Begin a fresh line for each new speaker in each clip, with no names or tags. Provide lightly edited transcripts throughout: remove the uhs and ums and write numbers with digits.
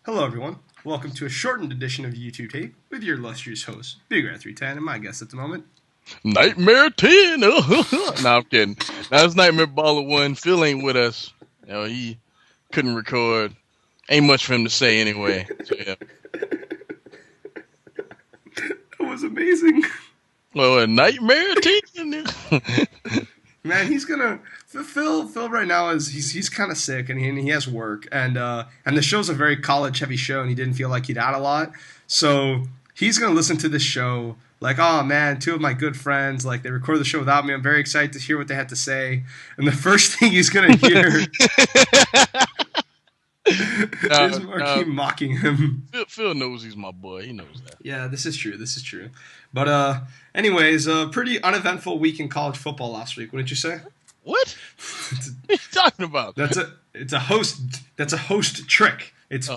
Hello, everyone. Welcome to a shortened edition of YouTube Tape with your illustrious host, Big Rat 310, and my guest at the moment.
Nightmare 10. No, I'm kidding. Now it's Nightmareballa1. Phil ain't with us. He couldn't record. Ain't much for him to say anyway. So, yeah.
That was amazing.
Well, a Nightmare 10.
Man, he's gonna Phil right now he's kind of sick and he has work and the show's a very college heavy show and he didn't feel like he'd add a lot, so he's gonna listen to this show like, oh man, two of my good friends, like, they recorded the show without me. I'm very excited to hear what they had to say, and the first thing he's gonna hear is Markeem mocking him.
Phil knows he's my boy. He knows that.
Yeah, this is true. But anyways, a pretty uneventful week in college football last week, wouldn't you say?
What? What are you talking about?
That's a host trick. It's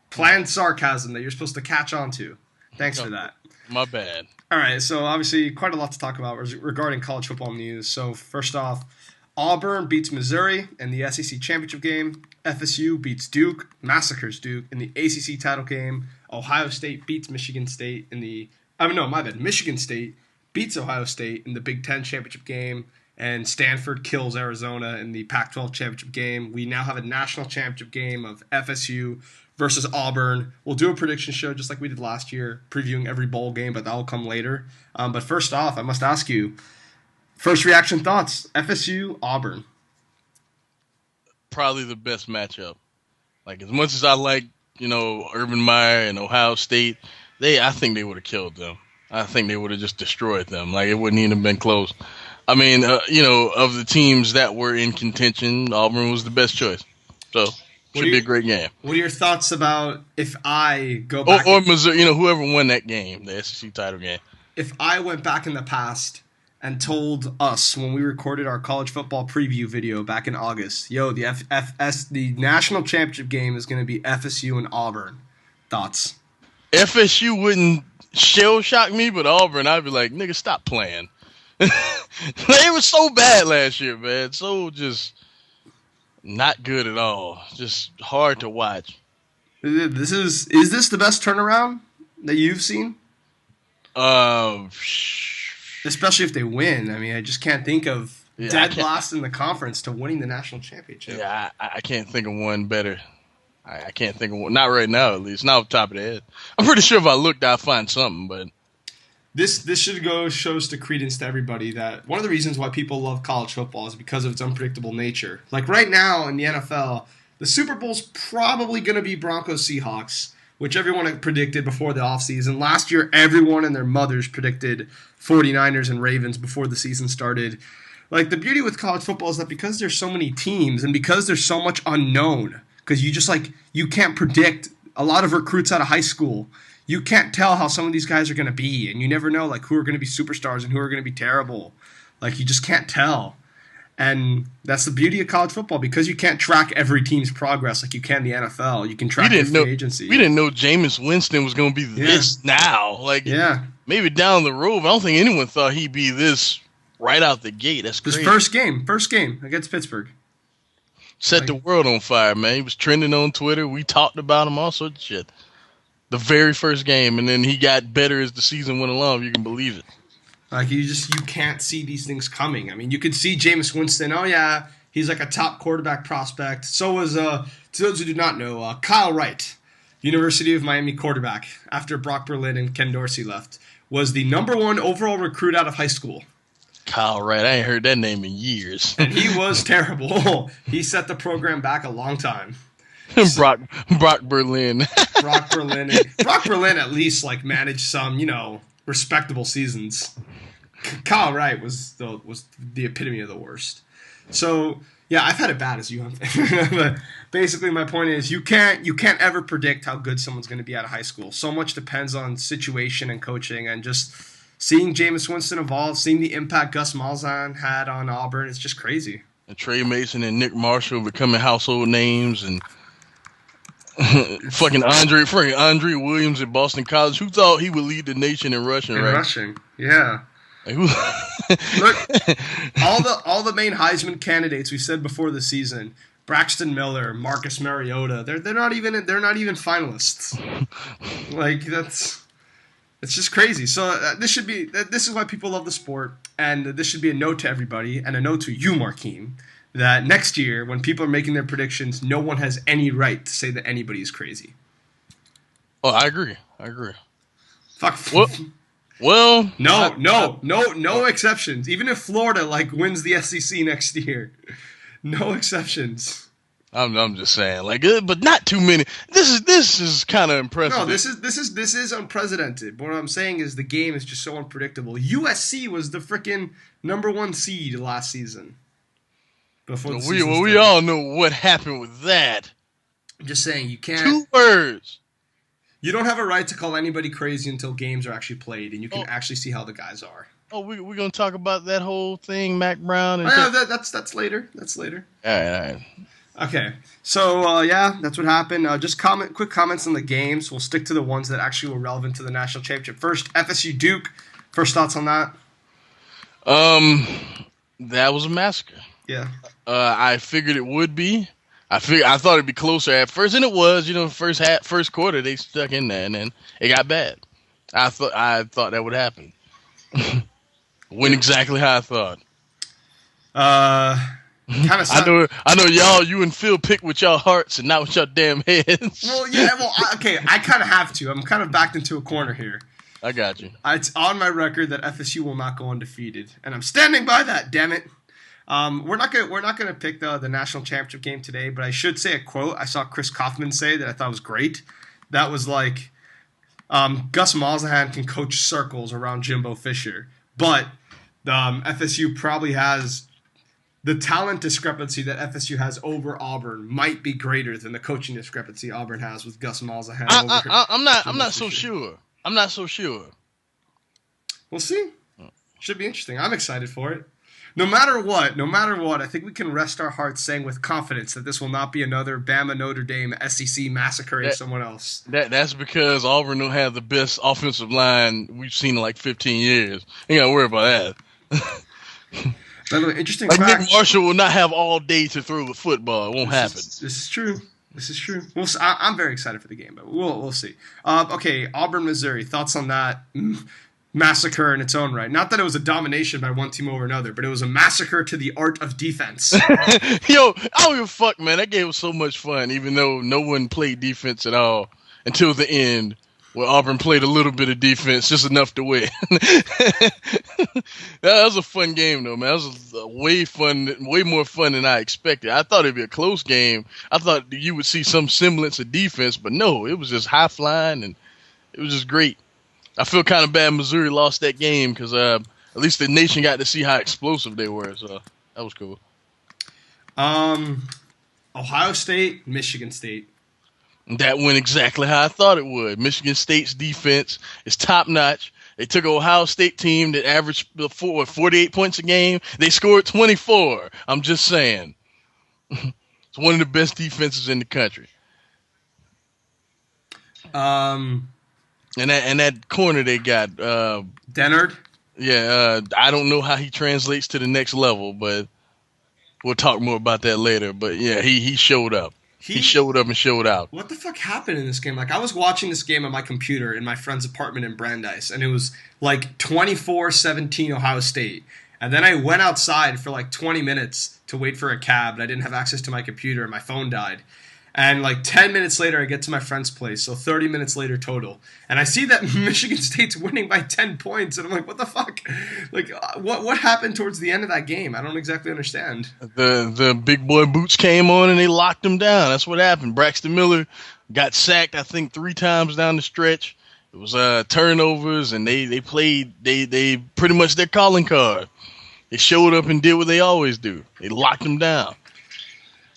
planned sarcasm that you're supposed to catch on to. Thanks for that.
My bad.
All right, so obviously quite a lot to talk about regarding college football news. So first off, Auburn beats Missouri in the SEC championship game. FSU beats Duke, massacres Duke in the ACC title game. Ohio State beats Michigan State in the Michigan State beats Ohio State in the Big Ten championship game, and Stanford kills Arizona in the Pac-12 championship game. We now have a national championship game of FSU versus Auburn. We'll do a prediction show just like we did last year, previewing every bowl game, but that will come later. But first off, I must ask you, first reaction thoughts, FSU, Auburn.
Probably the best matchup. Like, as much as I like, Urban Meyer and Ohio State, I think they would have killed them. I think they would have just destroyed them. Like, it wouldn't even have been close. I mean, of the teams that were in contention, Auburn was the best choice. So, should be a great game.
What are your thoughts about if I go back?
Or Missouri, whoever won that game, the SEC title game.
If I went back in the past and told us when we recorded our college football preview video back in August, the national championship game is going to be FSU and Auburn. Thoughts?
FSU wouldn't shell shock me, but Auburn, I'd be like, nigga, stop playing. They were so bad last year, man. So just not good at all. Just hard to watch.
Is this the best turnaround that you've seen? Especially if they win. I mean, I just can't think of dead last in the conference to winning the national championship.
Yeah, I can't think of one better. I can't think of one. Not right now, at least. Not off the top of the head. I'm pretty sure if I looked, I'd find something, but
This shows to credence to everybody that one of the reasons why people love college football is because of its unpredictable nature. Like right now in the NFL, the Super Bowl's probably going to be Broncos Seahawks, which everyone had predicted before the offseason. Last year, everyone and their mothers predicted 49ers and Ravens before the season started. Like, the beauty with college football is that because there's so many teams and because there's so much unknown, because you can't predict a lot of recruits out of high school. You can't tell how some of these guys are going to be, and you never know like who are going to be superstars and who are going to be terrible. Like, you just can't tell. And that's the beauty of college football, because you can't track every team's progress like you can in the NFL. You can track the free agency.
We didn't know Jameis Winston was going to be this now. Like, maybe down the road. I don't think anyone thought he'd be this right out the gate. That's crazy.
His first game against Pittsburgh.
Set the world on fire, man. He was trending on Twitter. We talked about him, all sorts of shit. The very first game, and then he got better as the season went along, if you can believe it.
Like, you can't see these things coming. I mean, you could see Jameis Winston. Oh, yeah, he's like a top quarterback prospect. So was, to those who do not know, Kyle Wright, University of Miami quarterback, after Brock Berlin and Ken Dorsey left, was the #1 overall recruit out of high school.
Kyle Wright, I ain't heard that name in years.
And he was terrible. He set the program back a long time.
Brock Berlin.
Brock Berlin at least like managed some, respectable seasons. Kyle Wright was the epitome of the worst. So yeah, I've had it bad as you have. But basically, my point is you can't ever predict how good someone's going to be out of high school. So much depends on situation and coaching, and just seeing Jameis Winston evolve, seeing the impact Gus Malzahn had on Auburn. It's just crazy.
And Trey Mason and Nick Marshall becoming household names, and fucking Andre Williams at Boston College. Who thought he would lead the nation in rushing?
Rushing, yeah. Like, look, all the main Heisman candidates we said before the season Braxton Miller, Marcus Mariota. They're not even finalists. Like it's just crazy. So this is why people love the sport, and this should be a note to everybody and a note to you, Markeem, that next year when people are making their predictions, no one has any right to say that anybody is crazy.
Oh, I agree.
Fuck.
Well,
no exceptions. Even if Florida wins the SEC next year, no exceptions.
I'm just saying, but not too many. This is kind of impressive.
No, this is unprecedented. But what I'm saying is the game is just so unpredictable. USC was the freaking #1 seed last season. Before the season
we all know what happened with that.
I'm just saying you can't.
2 words.
You don't have a right to call anybody crazy until games are actually played and you can actually see how the guys are.
Oh, we're gonna talk about that whole thing, Mack Brown.
That's later. That's later.
All right.
Okay, so that's what happened. Just quick comments on the games. We'll stick to the ones that actually were relevant to the national championship. First, FSU Duke. First thoughts on that?
That was a massacre.
Yeah.
I figured it would be. I thought it'd be closer at first, and it was. First quarter they stuck in there, and then it got bad. I thought that would happen. Went exactly how I thought. I know y'all. You and Phil pick with y'all hearts and not with your damn heads.
I kind of have to. I'm kind of backed into a corner here.
I got you.
It's on my record that FSU will not go undefeated, and I'm standing by that. Damn it. We're not gonna pick the national championship game today, but I should say a quote I saw Chris Kaufman say that I thought was great. That was like, Gus Malzahn can coach circles around Jimbo Fisher, but FSU probably has the talent discrepancy that FSU has over Auburn might be greater than the coaching discrepancy Auburn has with Gus Malzahn.
I'm not so sure. I'm not so sure.
We'll see. Should be interesting. I'm excited for it. No matter what, I think we can rest our hearts saying with confidence that this will not be another Bama Notre Dame SEC massacring someone else.
That's because Auburn don't have the best offensive line we've seen in 15 years. You gotta worry about that.
By the way, interesting fact.
Nick Marshall will not have all day to throw the football. It won't happen.
This is true. I'm very excited for the game, but we'll see. Okay, Auburn, Missouri. Thoughts on that massacre in its own right? Not that it was a domination by one team over another, but it was a massacre to the art of defense.
Yo, I don't give a fuck, man. That game was so much fun, even though no one played defense at all until the end, where Auburn played a little bit of defense, just enough to win. That was a fun game, though, man. That was way more fun than I expected. I thought it'd be a close game. I thought you would see some semblance of defense, but no, it was just high flying, and it was just great. I feel kind of bad Missouri lost that game because at least the nation got to see how explosive they were, so that was cool.
Ohio State, Michigan State.
That went exactly how I thought it would. Michigan State's defense is top-notch. They took an Ohio State team that averaged 48 points a game. They scored 24. I'm just saying. It's one of the best defenses in the country. And that corner they got.
Dennard?
Yeah, I don't know how he translates to the next level, but we'll talk more about that later. But, yeah, he showed up. He showed up and showed out.
What the fuck happened in this game? I was watching this game on my computer in my friend's apartment in Brandeis, and it was 24-17 Ohio State. And then I went outside for 20 minutes to wait for a cab, and I didn't have access to my computer, and my phone died. And 10 minutes later, I get to my friend's place, so 30 minutes later total. And I see that Michigan State's winning by 10 points, and I'm like, what the fuck? What happened towards the end of that game? I don't exactly understand.
The big boy boots came on, and they locked him down. That's what happened. Braxton Miller got sacked, I think, 3 times down the stretch. It was turnovers, and they played they pretty much their calling card. They showed up and did what they always do. They locked him down.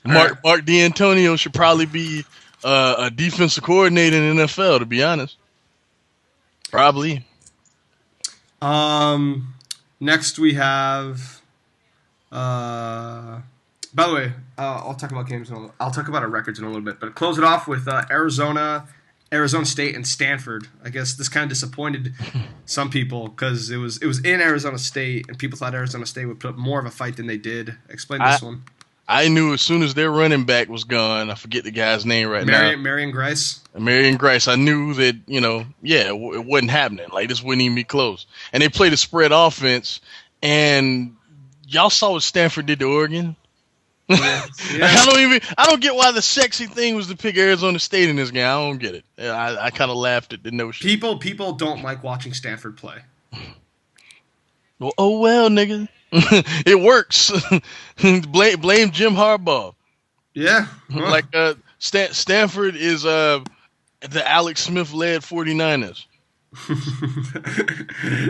Mark D'Antonio should probably be a defensive coordinator in the NFL, to be honest. Probably.
Next we have. By the way, I'll talk about games. I'll talk about our records in a little bit, but close it off with Arizona State, and Stanford. I guess this kind of disappointed some people because it was in Arizona State, and people thought Arizona State would put up more of a fight than they did. Explain this one.
I knew as soon as their running back was gone, I forget the guy's name right now.
Marion Grice.
Marion Grice. I knew that, it wasn't happening. Like, this wouldn't even be close. And they played a spread offense, and y'all saw what Stanford did to Oregon.
Yeah.
I don't get why the sexy thing was to pick Arizona State in this game. I don't get it. I kind of laughed at the notion.
People don't like watching Stanford play.
Well, nigga, it works. blame Jim Harbaugh.
Yeah,
well. Like Stanford is the Alex Smith led 49ers.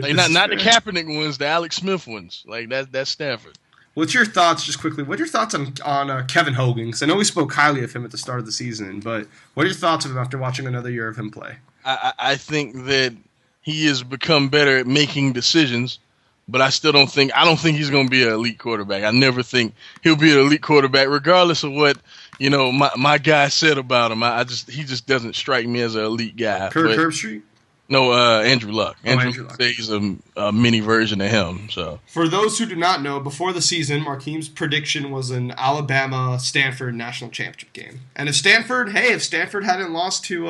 Like not the Kaepernick ones, the Alex Smith ones. Like that's Stanford.
What's your thoughts, just quickly, what are your thoughts on Kevin Hogan? Because I know we spoke highly of him at the start of the season, but what are your thoughts of him after watching another year of him play?
I think that he has become better at making decisions, but I don't think he's going to be an elite quarterback. I never think he'll be an elite quarterback, regardless of what my guy said about him. He just doesn't strike me as an elite guy.
Curb Street?
No, Andrew Luck. Andrew Luck. He's a mini version of him. So,
for those who do not know, before the season, Markeem's prediction was an Alabama-Stanford national championship game. And if Stanford hadn't lost to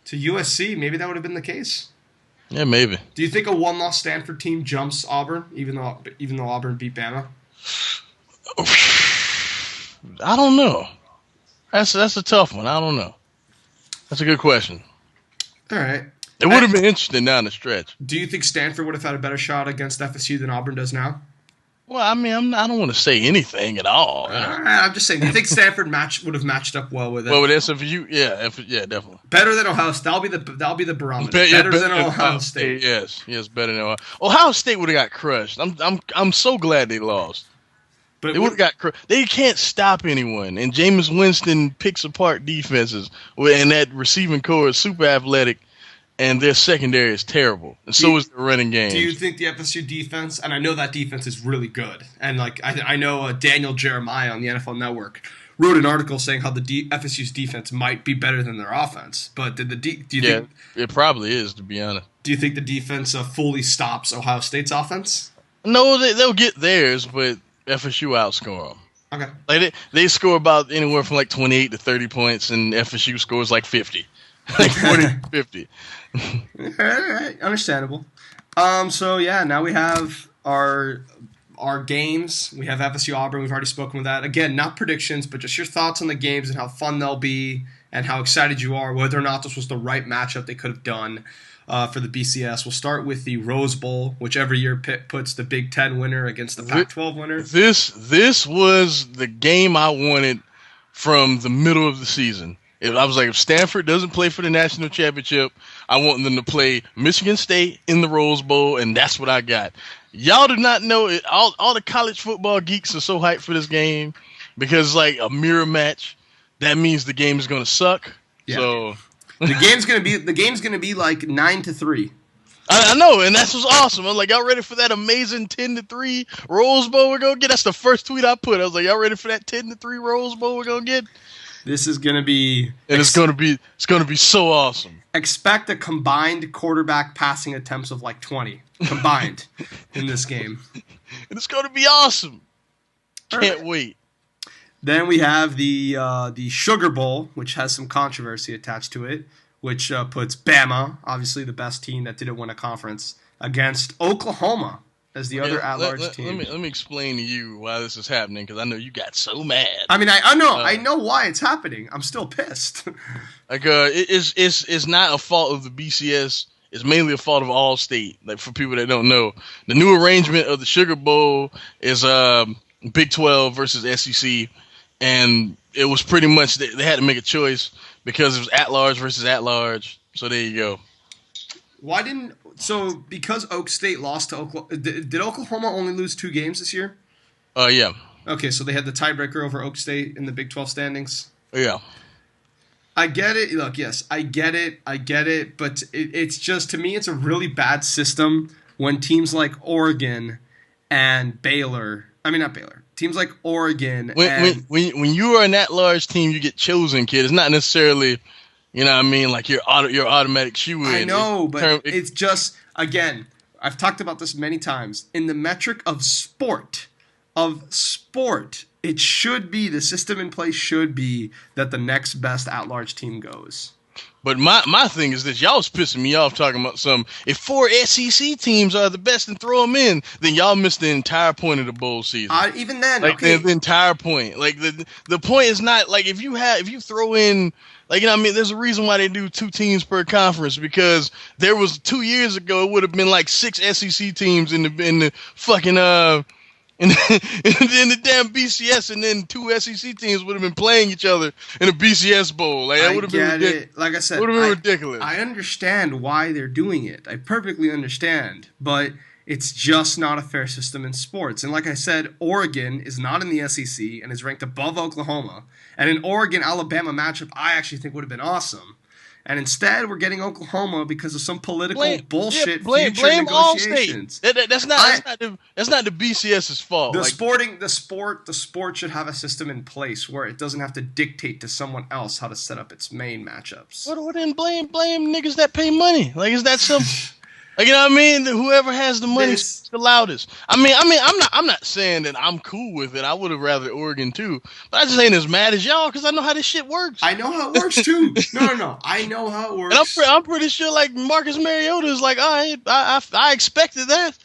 USC, maybe that would have been the case.
Yeah, maybe.
Do you think a one-loss Stanford team jumps Auburn, even though Auburn beat Bama?
I don't know. That's a tough one. I don't know. That's a good question.
All right.
It would have been interesting down the stretch.
Do you think Stanford would have had a better shot against FSU than Auburn does now?
Well, I mean, I don't want to say anything at all.
I'm just saying. Do you think Stanford would have matched up well with it?
Well, with SFU, yeah, definitely.
Better than Ohio State. That'll be the barometer. Better than Ohio State.
Yes, better than Ohio State would have got crushed. I'm so glad they lost. But they would have got crushed. They can't stop anyone, and Jameis Winston picks apart defenses, and that receiving core is super athletic. And their secondary is terrible, and so is the running game.
Do you think the FSU defense, and I know that defense is really good, and I know Daniel Jeremiah on the NFL Network wrote an article saying how the FSU's defense might be better than their offense, but do you think
it probably is, to be honest?
Do you think the defense fully stops Ohio State's offense?
No, they'll get theirs, but FSU outscore them.
Okay,
like they score about anywhere from like 28 to 30 points, and FSU scores like 50. Like 40-50.
All right, understandable. So yeah, now we have our games. We have FSU Auburn. We've already spoken with that. Again, not predictions, but just your thoughts on the games and how fun they'll be, and how excited you are, whether or not this was the right matchup they could have done for the BCS. We'll start with the Rose Bowl, which every year puts the Big Ten winner against the Pac-12 winner.
This was the game I wanted from the middle of the season. I was like, if Stanford doesn't play for the national championship, I want them to play Michigan State in the Rose Bowl, and that's what I got. Y'all do not know it. All the college football geeks are so hyped for this game because it's like a mirror match. That means the game is going to suck. Yeah. So
the game's going to be like 9-3.
I know, and that's what's awesome. I'm like, y'all ready for that amazing 10-3 Rose Bowl we're going to get? That's the first tweet I put. I was like, y'all ready for that 10-3 Rose Bowl we're going to get?
This is going to be...
And it's going to be so awesome.
Expect a combined quarterback passing attempts of like 20 combined in this game.
And it's going to be awesome. Can't wait.
Then we have the Sugar Bowl, which has some controversy attached to it, which puts Bama, obviously the best team that didn't win a conference, against Oklahoma as the other at-large team.
Let me explain to you why this is happening, because I know you got so mad.
I mean, I know why it's happening. I'm still pissed.
It's not a fault of the BCS. It's mainly a fault of All-State. Like, for people that don't know, the new arrangement of the Sugar Bowl is Big 12 versus SEC, and it was pretty much they had to make a choice because it was at-large versus at-large. So there you go. Because Oak State lost to Oklahoma, did Oklahoma only lose 2 games this year? Yeah.
Okay, so they had the tiebreaker over Oak State in the Big 12 standings?
Yeah.
I get it. Look, yes, I get it, but it's just, to me, it's a really bad system when teams like Oregon and Baylor, teams like Oregon
when you are an at-large team, you get chosen, kid. It's not necessarily... You know what I mean? Like your automatic shoe-in.
I know, but it's just, again, I've talked about this many times. In the metric of sport, of sport, it should be, the system in place should be that the next best at-large team goes.
But my thing is this: y'all was pissing me off talking about something. If 4 SEC teams are the best and throw them in, then y'all missed the entire point of the bowl season.
Even then,
like
okay.
the entire point. Like the point is not like if you throw in, like, you know what I mean, there's a reason why they do 2 teams per conference, because there was 2 years ago it would have been like 6 SEC teams in the fucking in the damn BCS, and then 2 SEC teams would have been playing each other in a BCS bowl. Like, that would have been ridiculous.
Like I said,
would have been ridiculous.
I understand why they're doing it. I perfectly understand, but it's just not a fair system in sports. And like I said, Oregon is not in the SEC and is ranked above Oklahoma. And an Oregon-Alabama matchup, I actually think would have been awesome. And instead, we're getting Oklahoma because of some political bullshit future negotiations.
That's not the BCS's fault.
The sport should have a system in place where it doesn't have to dictate to someone else how to set up its main matchups.
What then blame niggas that pay money? Like, is that simple? Like, you know what I mean? Whoever has the money is the loudest. I mean, I'm not saying that I'm cool with it. I would have rather Oregon too, but I just ain't as mad as y'all because I know how this shit works.
I know how it works too. No. I know how it works.
And I'm pretty sure like Marcus Mariota is like, all right, I expected that.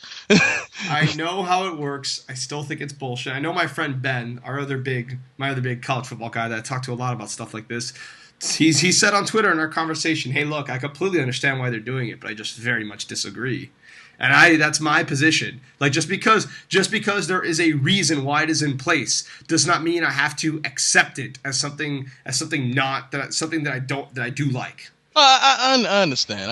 I know how it works. I still think it's bullshit. I know my friend Ben, my other big college football guy that I talk to a lot about stuff like this. He said on Twitter in our conversation, hey, look, I completely understand why they're doing it, but I just very much disagree. And that's my position. Like, just because there is a reason why it is in place does not mean I have to accept it as something that I do like.
I understand.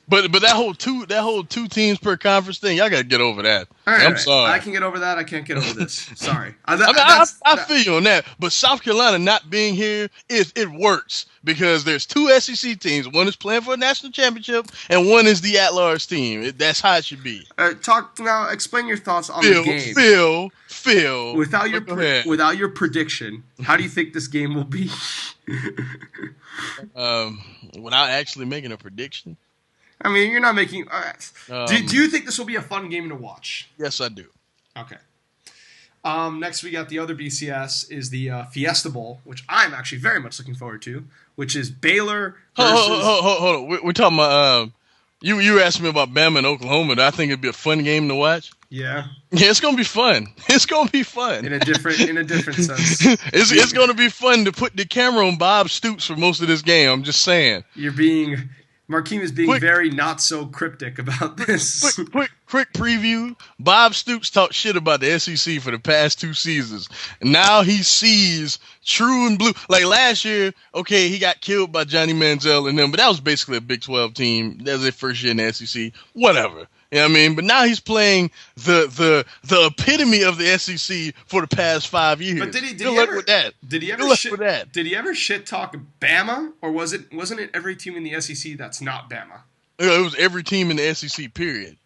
But that whole two teams per conference thing, y'all gotta get over that. I'm sorry.
I can get over that. I can't get over this. Sorry.
I feel you on that. But South Carolina not being here, it works because there's 2 SEC teams. One is playing for a national championship, and one is the at-large team. That's how it should be.
Explain your thoughts on the game.
Phil.
Without your prediction, how do you think this game will be?
Without actually making a prediction.
I mean, you're not making. Do you think this will be a fun game to watch?
Yes, I do.
Okay. Next, we got the other BCS is the Fiesta Bowl, which I'm actually very much looking forward to, which is Baylor versus...
Hold on. We're talking about... You asked me about Bama and Oklahoma. Do I think it'd be a fun game to watch?
Yeah.
Yeah, it's gonna be fun. It's gonna be fun.
In a different sense.
It's gonna be fun to put the camera on Bob Stoops for most of this game. I'm just saying.
Markeem is being very not so cryptic about this.
Quick preview. Bob Stoops talked shit about the SEC for the past 2 seasons. And now he sees true and blue. Like last year, okay, he got killed by Johnny Manziel and them, but that was basically a Big 12 team. That was their first year in the SEC. Whatever. You know what I mean? But now he's playing the epitome of the SEC for the past 5 years.
But did he ever shit talk Bama, or wasn't it every team in the SEC that's not Bama?
It was every team in the SEC, period.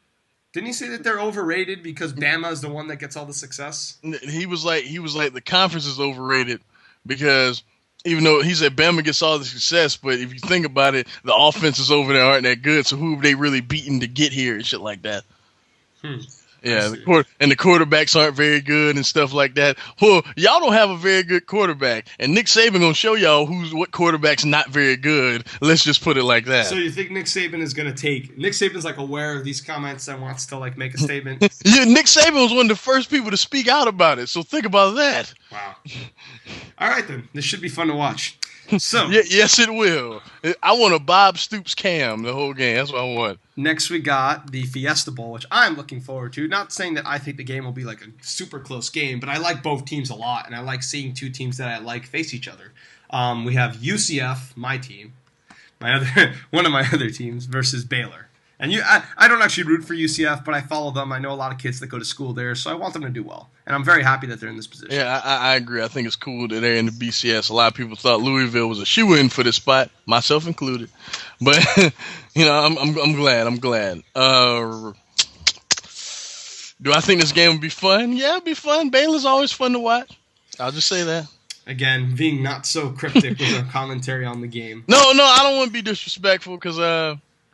Didn't he say that they're overrated because Bama is the one that gets all the success?
He was like the conference is overrated because even though he said Bama gets all the success, but if you think about it, the offenses over there aren't that good. So who have they really beaten to get here and shit like that? Yeah, the quarterbacks aren't very good and stuff like that. Well, y'all don't have a very good quarterback, and Nick Saban gonna show y'all what quarterback's not very good. Let's just put it like that.
So you think Nick Saban is gonna Nick Saban's like aware of these comments and wants to like make a statement?
Yeah, Nick Saban was one of the first people to speak out about it. So think about that.
Wow. All right then, this should be fun to watch. So
yes, it will. I want a Bob Stoops cam the whole game. That's what I want.
Next, we got the Fiesta Bowl, which I'm looking forward to. Not saying that I think the game will be like a super close game, but I like both teams a lot, and I like seeing 2 teams that I like face each other. We have UCF, my team, one of my other teams, versus Baylor. And I don't actually root for UCF, but I follow them. I know a lot of kids that go to school there, so I want them to do well. And I'm very happy that they're in this position.
Yeah, I agree. I think it's cool that they're in the BCS. A lot of people thought Louisville was a shoe-in for this spot, myself included. But, I'm glad. Do I think this game will be fun? Yeah, it'll be fun. Baylor's always fun to watch. I'll just say that.
Again, being not so cryptic with our commentary on the game.
No, I don't want to be disrespectful because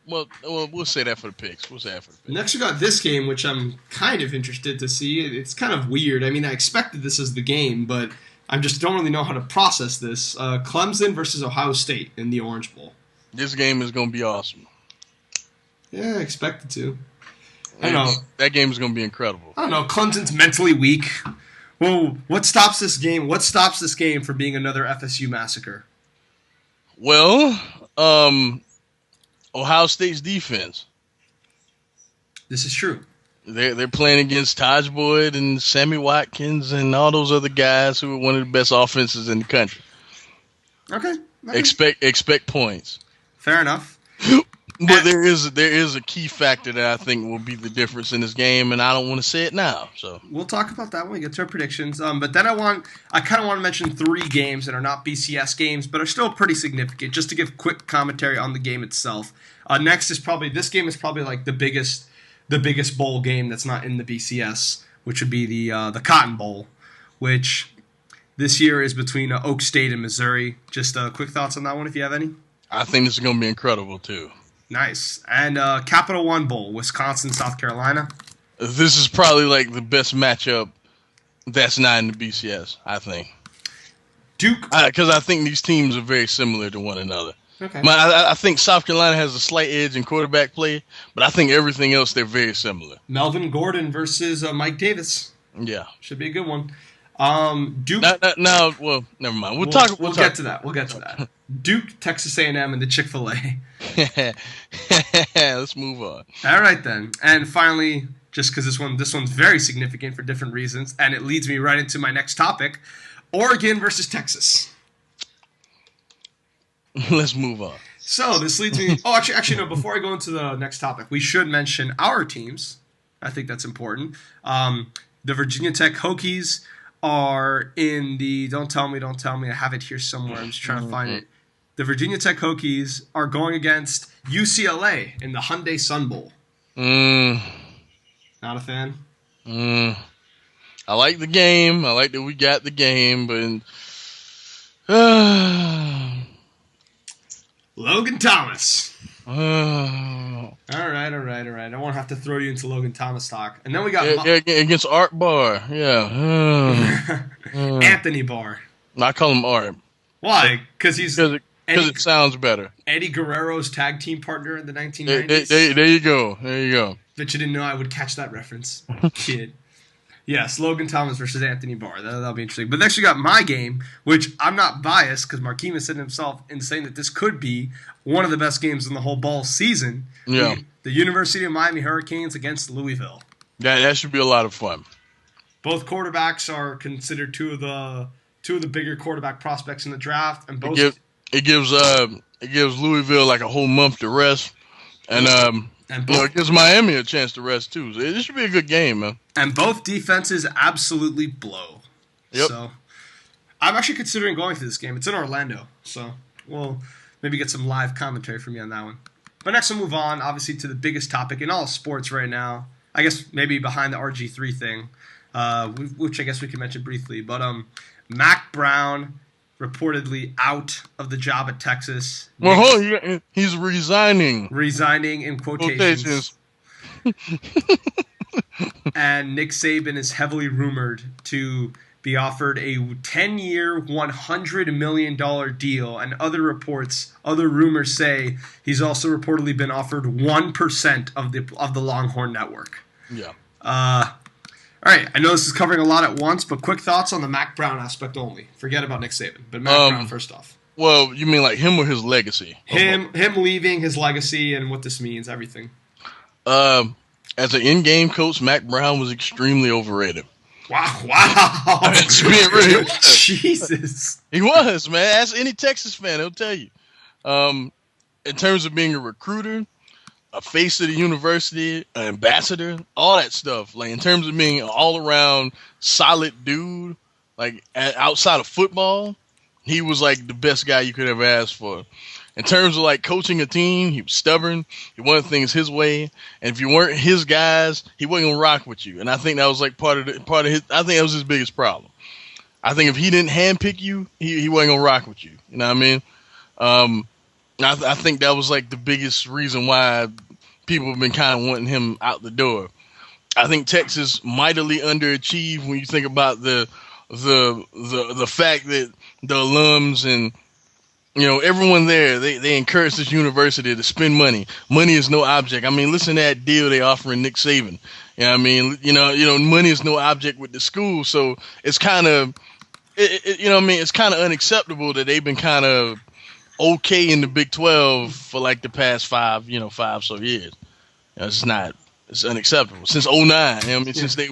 Well, we'll say that for the picks. We'll say that for the picks.
Next, we got this game, which I'm kind of interested to see. It's kind of weird. I mean, I expected this as the game, but I just don't really know how to process this. Clemson versus Ohio State in the Orange Bowl.
This game is going to be awesome.
Yeah, I expected to. I don't know.
That game is going to be incredible.
I don't know. Clemson's mentally weak. Well, what stops this game? What stops this game from being another FSU massacre?
Well, Ohio State's defense.
This is true.
They're playing against Taj Boyd and Sammy Watkins and all those other guys who are one of the best offenses in the country.
Okay.
Expect points.
Fair enough.
But there is a key factor that I think will be the difference in this game, and I don't want to say it now. So
we'll talk about that when we get to our predictions. But then I kind of want to mention 3 games that are not BCS games, but are still pretty significant, just to give quick commentary on the game itself. Next is this game is probably like the biggest bowl game that's not in the BCS, which would be the Cotton Bowl, which this year is between Oak State and Missouri. Just quick thoughts on that one, if you have any.
I think this is going to be incredible too.
Nice. And Capital One Bowl, Wisconsin, South Carolina.
This is probably like the best matchup that's not in the BCS, I think.
Duke.
Because I think these teams are very similar to one another.
Okay.
I think South Carolina has a slight edge in quarterback play, but I think everything else, they're very similar.
Melvin Gordon versus Mike Davis.
Yeah.
Should be a good one. Duke.
Well, never mind. We'll
get to that. We'll get to that. Duke, Texas A&M, and the Chick-fil-A.
Let's move on.
All right, then. And finally, just because this one's very significant for different reasons, and it leads me right into my next topic, Oregon versus Texas.
Let's move on.
So this leads me... Oh, actually, no. Before I go into the next topic, we should mention our teams. I think that's important. The Virginia Tech Hokies are in the... Don't tell me. I have it here somewhere. I'm just trying to find it. The Virginia Tech Hokies are going against UCLA in the Hyundai Sun Bowl. Not a fan?
I like the game. I like that we got the game, but...
Logan Thomas. All right. I won't have to throw you into Logan Thomas talk. And then we got...
against Art Barr. Yeah.
Anthony Barr.
I call him Art.
Why? Because it
sounds better.
Eddie Guerrero's tag team partner in the 1990s.
There you go.
Bet you didn't know I would catch that reference, kid. Yes, Logan Thomas versus Anthony Barr. That'll be interesting. But next we got my game, which I'm not biased because Markeem has said himself in saying that this could be one of the best games in the whole ball season.
Yeah.
The University of Miami Hurricanes against Louisville.
That should be a lot of fun.
Both quarterbacks are considered two of the bigger quarterback prospects in the draft, and both
it gives Louisville like a whole month to rest, and it gives Miami a chance to rest too. So this should be a good game, man.
And both defenses absolutely blow.
Yep.
So I'm actually considering going to this game. It's in Orlando, so we'll maybe get some live commentary from you on that one. But next we'll move on, obviously, to the biggest topic in all sports right now. I guess maybe behind the RG3 thing, which I guess we can mention briefly. But Mack Brown reportedly out of the job at Texas.
Well, he's resigning.
Resigning in quotations. And Nick Saban is heavily rumored to be offered a 10-year, $100 million deal. And other rumors say he's also reportedly been offered 1% of the Longhorn Network.
Yeah.
All right, I know this is covering a lot at once, but quick thoughts on the Mack Brown aspect only. Forget about Nick Saban, but Mack Brown first off.
Well, you mean like him or his legacy?
Him leaving, his legacy, and what this means, everything.
As an in-game coach, Mack Brown was extremely overrated.
Wow.
Really
Jesus.
He was, man. Ask any Texas fan, he'll tell you. In terms of being a recruiter, a face of the university, an ambassador, all that stuff. Like in terms of being an all-around solid dude, like outside of football, he was like the best guy you could ever ask for. In terms of like coaching a team, he was stubborn. He wanted things his way, and if you weren't his guys, he wasn't gonna rock with you. And I think that was like part of his. I think that was his biggest problem. I think if he didn't handpick you, he wasn't gonna rock with you. You know what I mean? I think that was like the biggest reason why people have been kind of wanting him out the door. I think Texas mightily underachieved when you think about the fact that the alums and everyone there, they encourage this university to spend money. Money is no object. I mean, listen to that deal they offering Nick Saban. Money is no object with the school. So it's kind of, it's kind of unacceptable that they've been kind of okay in the Big 12 for like the past five so years. It's unacceptable. Since 2009, since they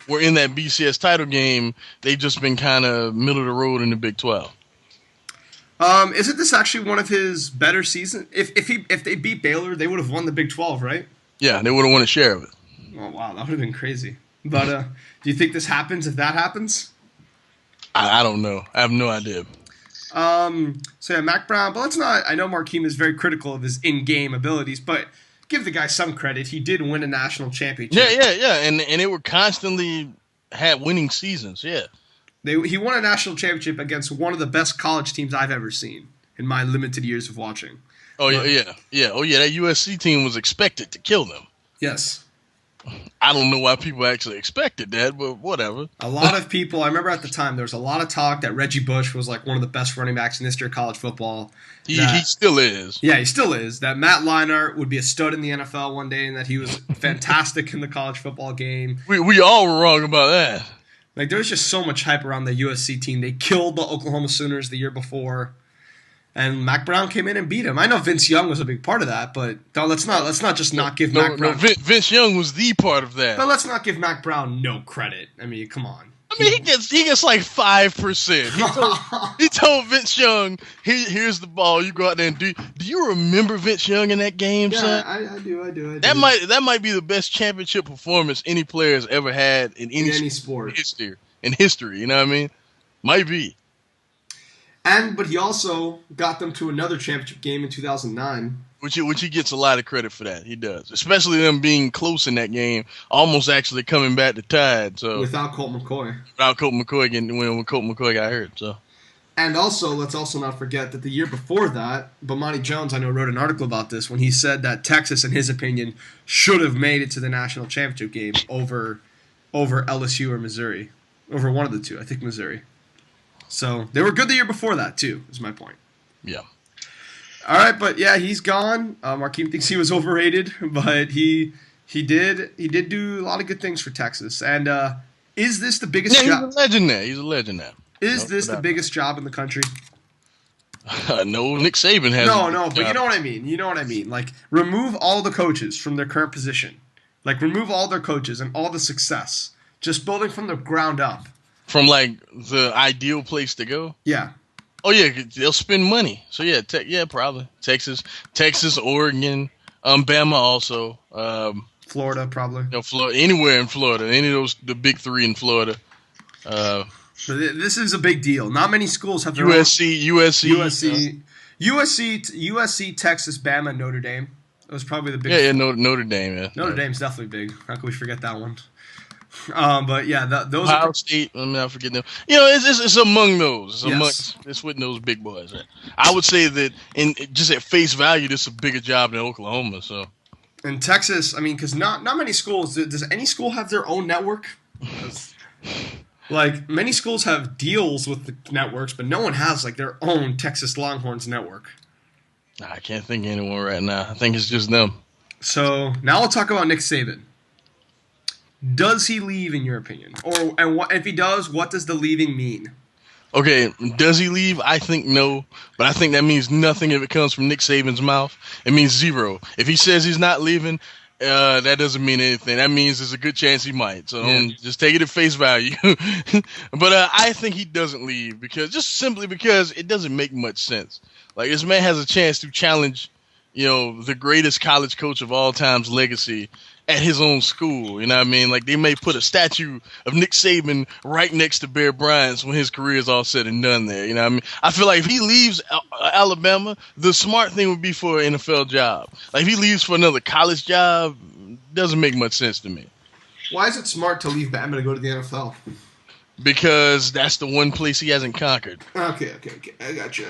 were in that BCS title game, they've just been kind of middle of the road in the Big 12.
Isn't this actually one of his better seasons? If they beat Baylor, they would have won the Big 12, right?
Yeah, they would have won a share of it.
Oh, wow, that would have been crazy. But do you think this happens if that happens?
I don't know. I have no idea.
So yeah, Mack Brown, but let's not. I know Markeem is very critical of his in-game abilities, but give the guy some credit. He did win a national championship.
Yeah, and they were constantly had winning seasons. Yeah,
he won a national championship against one of the best college teams I've ever seen in my limited years of watching.
Oh yeah. Oh yeah, that USC team was expected to kill them.
Yes.
I don't know why people actually expected that, but whatever.
A lot of people, I remember at the time, there was a lot of talk that Reggie Bush was like one of the best running backs in the history of college football.
He still is.
Yeah, he still is. That Matt Leinart would be a stud in the NFL one day and that he was fantastic in the college football game.
We all were wrong about that.
Like, there was just so much hype around the USC team. They killed the Oklahoma Sooners the year before. And Mack Brown came in and beat him. I know Vince Young was a big part of that, but let's not just not give Mack Brown.
Vince Young was the part of that.
But let's not give Mack Brown no credit. I mean, come on.
I mean, he gets like 5%. He told Vince Young, "Here's the ball. You go out there and do." Do you remember Vince Young in that game, son?
I do.
That might be the best championship performance any player has ever had in any sport in history. You know what I mean? Might be.
But he also got them to another championship game in 2009.
Which he gets a lot of credit for that. He does. Especially them being close in that game, almost actually coming back to tied. So
without Colt McCoy.
Without Colt McCoy when Colt McCoy got hurt. So.
And also, let's also not forget that the year before that, Bomani Jones, I know, wrote an article about this when he said that Texas, in his opinion, should have made it to the national championship game over LSU or Missouri. Over one of the two. I think Missouri. So they were good the year before that too. Is my point.
Yeah.
All right, but yeah, he's gone. Markeem thinks he was overrated, but he did do a lot of good things for Texas. And is this the biggest job?
He's a legend there. He's a legend now.
Is this the biggest job in the country?
No, Nick Saban has.
No, but you know what I mean. You know what I mean. Like, remove all the coaches from their current position. Like, remove all their coaches and all the success. Just building from the ground up.
From, like, the ideal place to go?
Yeah.
Oh, yeah, they'll spend money. So, yeah, probably. Texas, Oregon, Bama also.
Florida, probably.
Florida, anywhere in Florida. Any of those, the big three in Florida.
So this is a big deal. Not many schools have their
USC,
Texas, Bama, Notre Dame. It was probably the biggest.
Yeah, Notre Dame. Yeah.
Notre Dame's definitely big. How can we forget that one? But yeah, those
Ohio State. I'm not forgetting them. It's among those. It's with those big boys. Right? I would say that just at face value, this is a bigger job than Oklahoma. So.
In Texas, I mean, because not many schools. Does any school have their own network? Like, many schools have deals with the networks, but no one has like their own Texas Longhorns network.
I can't think of anyone right now. I think it's just them.
So now we'll talk about Nick Saban. Does he leave, in your opinion? If he does, what does the leaving mean?
Okay, does he leave? I think no, but I think that means nothing if it comes from Nick Saban's mouth. It means zero. If he says he's not leaving, that doesn't mean anything. That means there's a good chance he might. So just take it at face value. But I think he doesn't leave simply because it doesn't make much sense. Like, this man has a chance to challenge, the greatest college coach of all time's legacy at his own school. You know what I mean? Like, they may put a statue of Nick Saban right next to Bear Bryant's when his career is all said and done there. You know what I mean? I feel like if he leaves Alabama, the smart thing would be for an NFL job. Like, if he leaves for another college job, doesn't make much sense to me.
Why is it smart to leave Bama to go to the NFL?
because that's the one place he hasn't conquered.
Okay. I got you.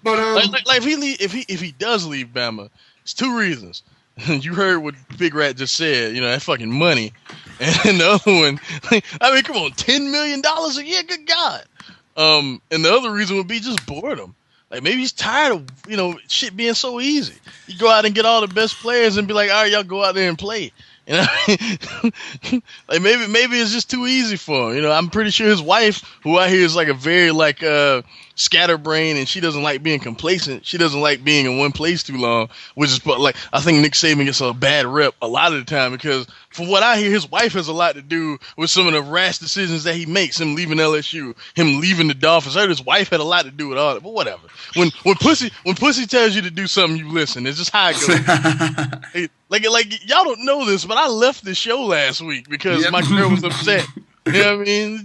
But
if he does leave Bama, it's two reasons. You heard what Big Rat just said. That fucking money, and the other one. I mean, come on, $10 million a year. Good God. And the other reason would be just boredom. Like maybe he's tired of shit being so easy. You go out and get all the best players and be like, all right, y'all go out there and play. Like maybe it's just too easy for him. I'm pretty sure his wife, who I hear is like a very scatterbrain, and she doesn't like being complacent. She doesn't like being in one place too long, which is like I think Nick Saban gets a bad rep a lot of the time because from what I hear, his wife has a lot to do with some of the rash decisions that he makes. Him leaving LSU, him leaving the Dolphins. I heard his wife had a lot to do with all that, but whatever. When pussy tells you to do something, you listen. It's just how it goes. Like y'all don't know this, but I left the show last week because my girl was upset. You know what I mean?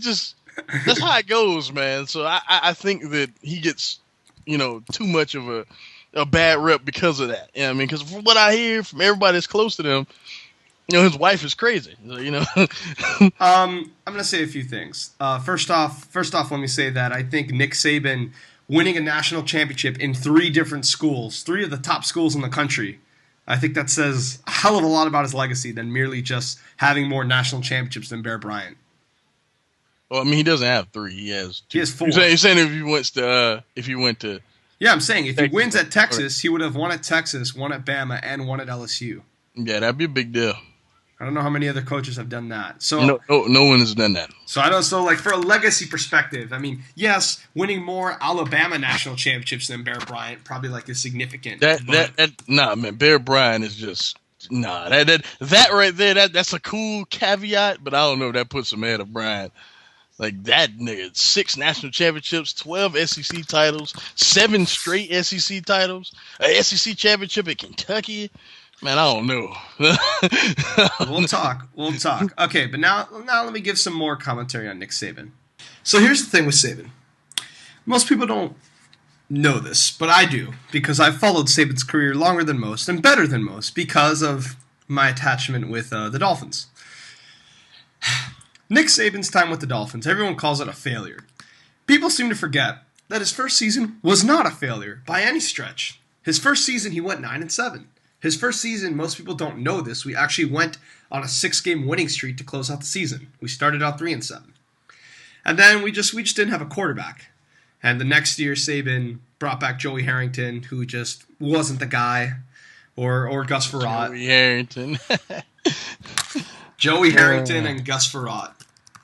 That's how it goes, man. So I think that he gets, too much of a bad rep because of that. You know what I mean? Because from what I hear from everybody that's close to them, his wife is crazy. So,
I'm gonna say a few things. First off, let me say that I think Nick Saban winning a national championship in 3 different schools, 3 of the top schools in the country, I think that says a hell of a lot about his legacy than merely just having more national championships than Bear Bryant.
Well, I mean, he doesn't have 3. He has 2.
He has 4.
You're saying if he went to
Yeah, I'm saying if he wins at Texas, he would have won at Texas, won at Bama, and won at LSU.
Yeah, that'd be a big deal.
I don't know how many other coaches have done that. So
no one has done that.
So I don't. So like for a legacy perspective, I mean, yes, winning more Alabama national championships than Bear Bryant probably is significant.
Man, Bear Bryant is just that right there. That's a cool caveat, but I don't know if that puts him ahead of Bryant. Like that nigga, 6 national championships, 12 SEC titles, 7 straight SEC titles, a SEC championship at Kentucky. Man, I don't know.
We'll talk. Okay, but now let me give some more commentary on Nick Saban. So here's the thing with Saban. Most people don't know this, but I do, because I've followed Saban's career longer than most and better than most because of my attachment with the Dolphins. Nick Saban's time with the Dolphins, everyone calls it a failure. People seem to forget that his first season was not a failure by any stretch. His first season, he went 9-7. His first season, most people don't know this, we actually went on a 6-game winning streak to close out the season. We started out 3-7. And then we just didn't have a quarterback. And the next year, Saban brought back Joey Harrington, who just wasn't the guy, or Gus Frerotte.
Joey Harrington.
Joey Harrington and Gus Frerotte.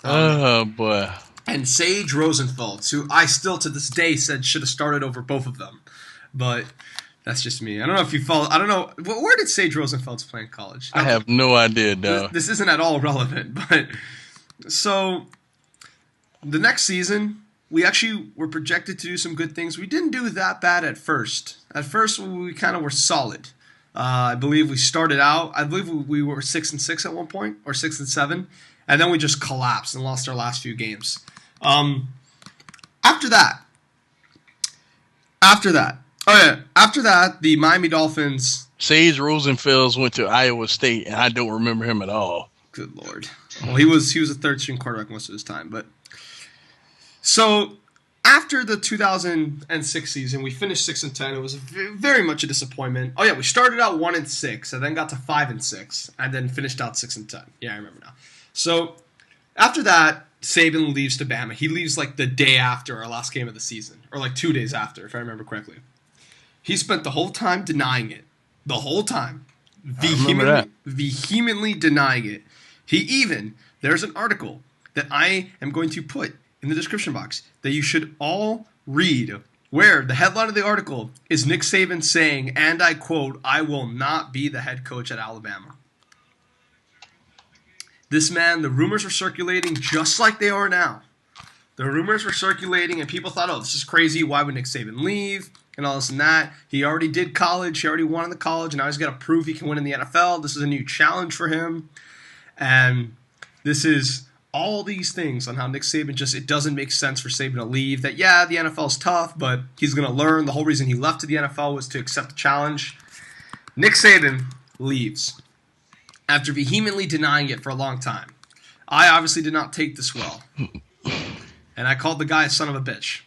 Oh, boy.
And Sage Rosenfels, who I still to this day said should have started over both of them. But that's just me. I don't know if you follow. I don't know. Where did Sage Rosenfels play in college?
I have no idea, dog.
This isn't at all relevant. But so the next season, we actually were projected to do some good things. We didn't do that bad at first. At first, we kind of were solid. I believe we started out. I believe we were 6-6 at one point, or 6-7, and then we just collapsed and lost our last few games. After that, the Miami Dolphins.
Sage Rosenfels went to Iowa State, and I don't remember him at all.
Good Lord. Well, he was a third-string quarterback most of his time, but so. After the 2006 season, we finished 6-10. It was very much a disappointment. Oh yeah, we started out 1-6, and then got to 5-6, and then finished out 6-10. Yeah, I remember now. So after that, Saban leaves to Bama. He leaves the day after our last game of the season, or 2 days after, if I remember correctly. He spent the whole time denying it. The whole time, vehemently denying it. There's an article that I am going to put in the description box that you should all read, where the headline of the article is Nick Saban saying, and I quote, "I will not be the head coach at Alabama." This man, the rumors were circulating just like they are now. The rumors were circulating and people thought, oh, this is crazy. Why would Nick Saban leave? And all this and that. He already did college. He already won in the college. And now he's got to prove he can win in the NFL. This is a new challenge for him. And this is all these things on how Nick Saban it doesn't make sense for Saban to leave. That, yeah, the NFL's tough, but he's going to learn. The whole reason he left to the NFL was to accept the challenge. Nick Saban leaves after vehemently denying it for a long time. I obviously did not take this well. And I called the guy a son of a bitch.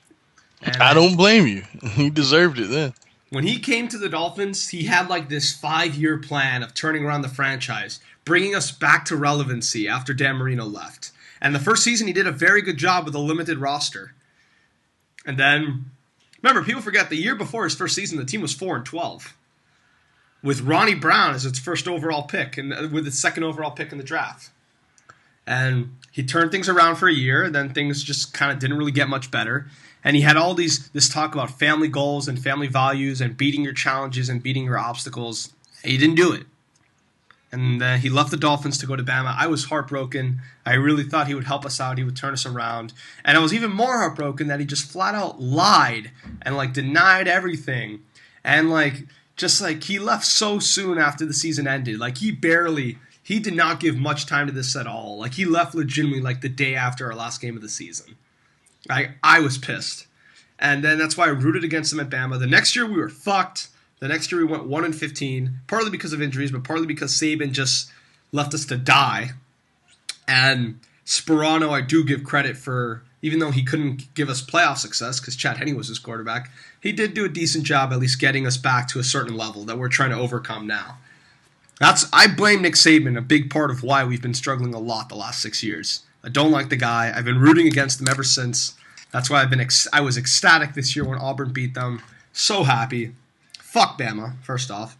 And
I don't blame you. He deserved it then.
when he came to the Dolphins, he had like this 5-year plan of turning around the franchise, bringing us back to relevancy after Dan Marino left. And the first season, he did a very good job with a limited roster. And then, remember, people forget the year before his first season, the team was 4-12, with Ronnie Brown as its first overall pick and with its second overall pick in the draft. And he turned things around for a year, and then things just kind of didn't really get much better. And he had all this talk about family goals and family values and beating your challenges and beating your obstacles. He didn't do it. And he left the Dolphins to go to Bama. I was heartbroken. I really thought he would help us out. He would turn us around. And I was even more heartbroken that he just flat out lied and like denied everything. And he left so soon after the season ended. Like he did not give much time to this at all. Like he left legitimately like the day after our last game of the season. I was pissed. And then that's why I rooted against him at Bama. The next year we were fucked. The next year we went 1-15, partly because of injuries, but partly because Saban just left us to die. And Sperano, I do give credit for, even though he couldn't give us playoff success because Chad Henne was his quarterback, he did do a decent job at least getting us back to a certain level that we're trying to overcome now. I blame Nick Saban, a big part of why we've been struggling a lot the last 6 years. I don't like the guy. I've been rooting against him ever since. That's why I was ecstatic this year when Auburn beat them. So happy. Fuck Bama, first off.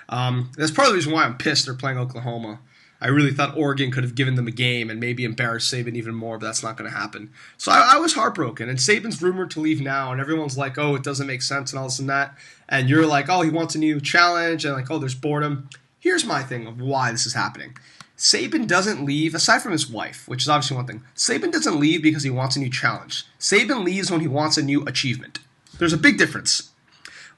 That's part of the reason why I'm pissed they're playing Oklahoma. I really thought Oregon could have given them a game and maybe embarrassed Saban even more, but that's not going to happen. So I was heartbroken. And Saban's rumored to leave now, and everyone's like, oh, it doesn't make sense and all this and that. And you're like, oh, he wants a new challenge, and like, oh, there's boredom. Here's my thing of why this is happening. Saban doesn't leave, aside from his wife, which is obviously one thing. Saban doesn't leave because he wants a new challenge. Saban leaves when he wants a new achievement. There's a big difference.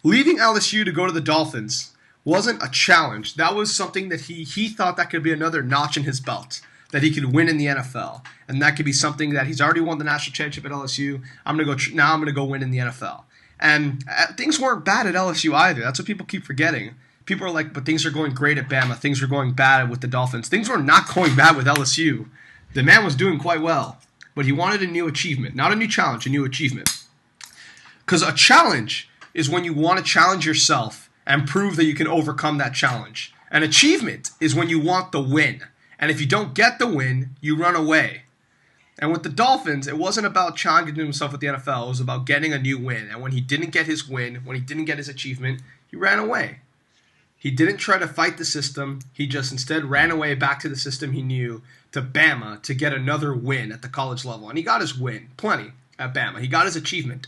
Leaving LSU to go to the Dolphins wasn't a challenge. That was something that he thought that could be another notch in his belt, that he could win in the NFL. And that could be something that he's already won the national championship at LSU. I'm going to go win in the NFL. And things weren't bad at LSU either. That's what people keep forgetting. People are like, but things are going great at Bama. Things are going bad with the Dolphins. Things were not going bad with LSU. The man was doing quite well. But he wanted a new achievement. Not a new challenge, a new achievement. Because a challenge is when you want to challenge yourself and prove that you can overcome that challenge. An achievement is when you want the win. And if you don't get the win, you run away. And with the Dolphins, it wasn't about challenging himself with the NFL. It was about getting a new win. And when he didn't get his win, when he didn't get his achievement, he ran away. He didn't try to fight the system. He just instead ran away back to the system he knew, to Bama, to get another win at the college level. And he got his win, plenty, at Bama. He got his achievement.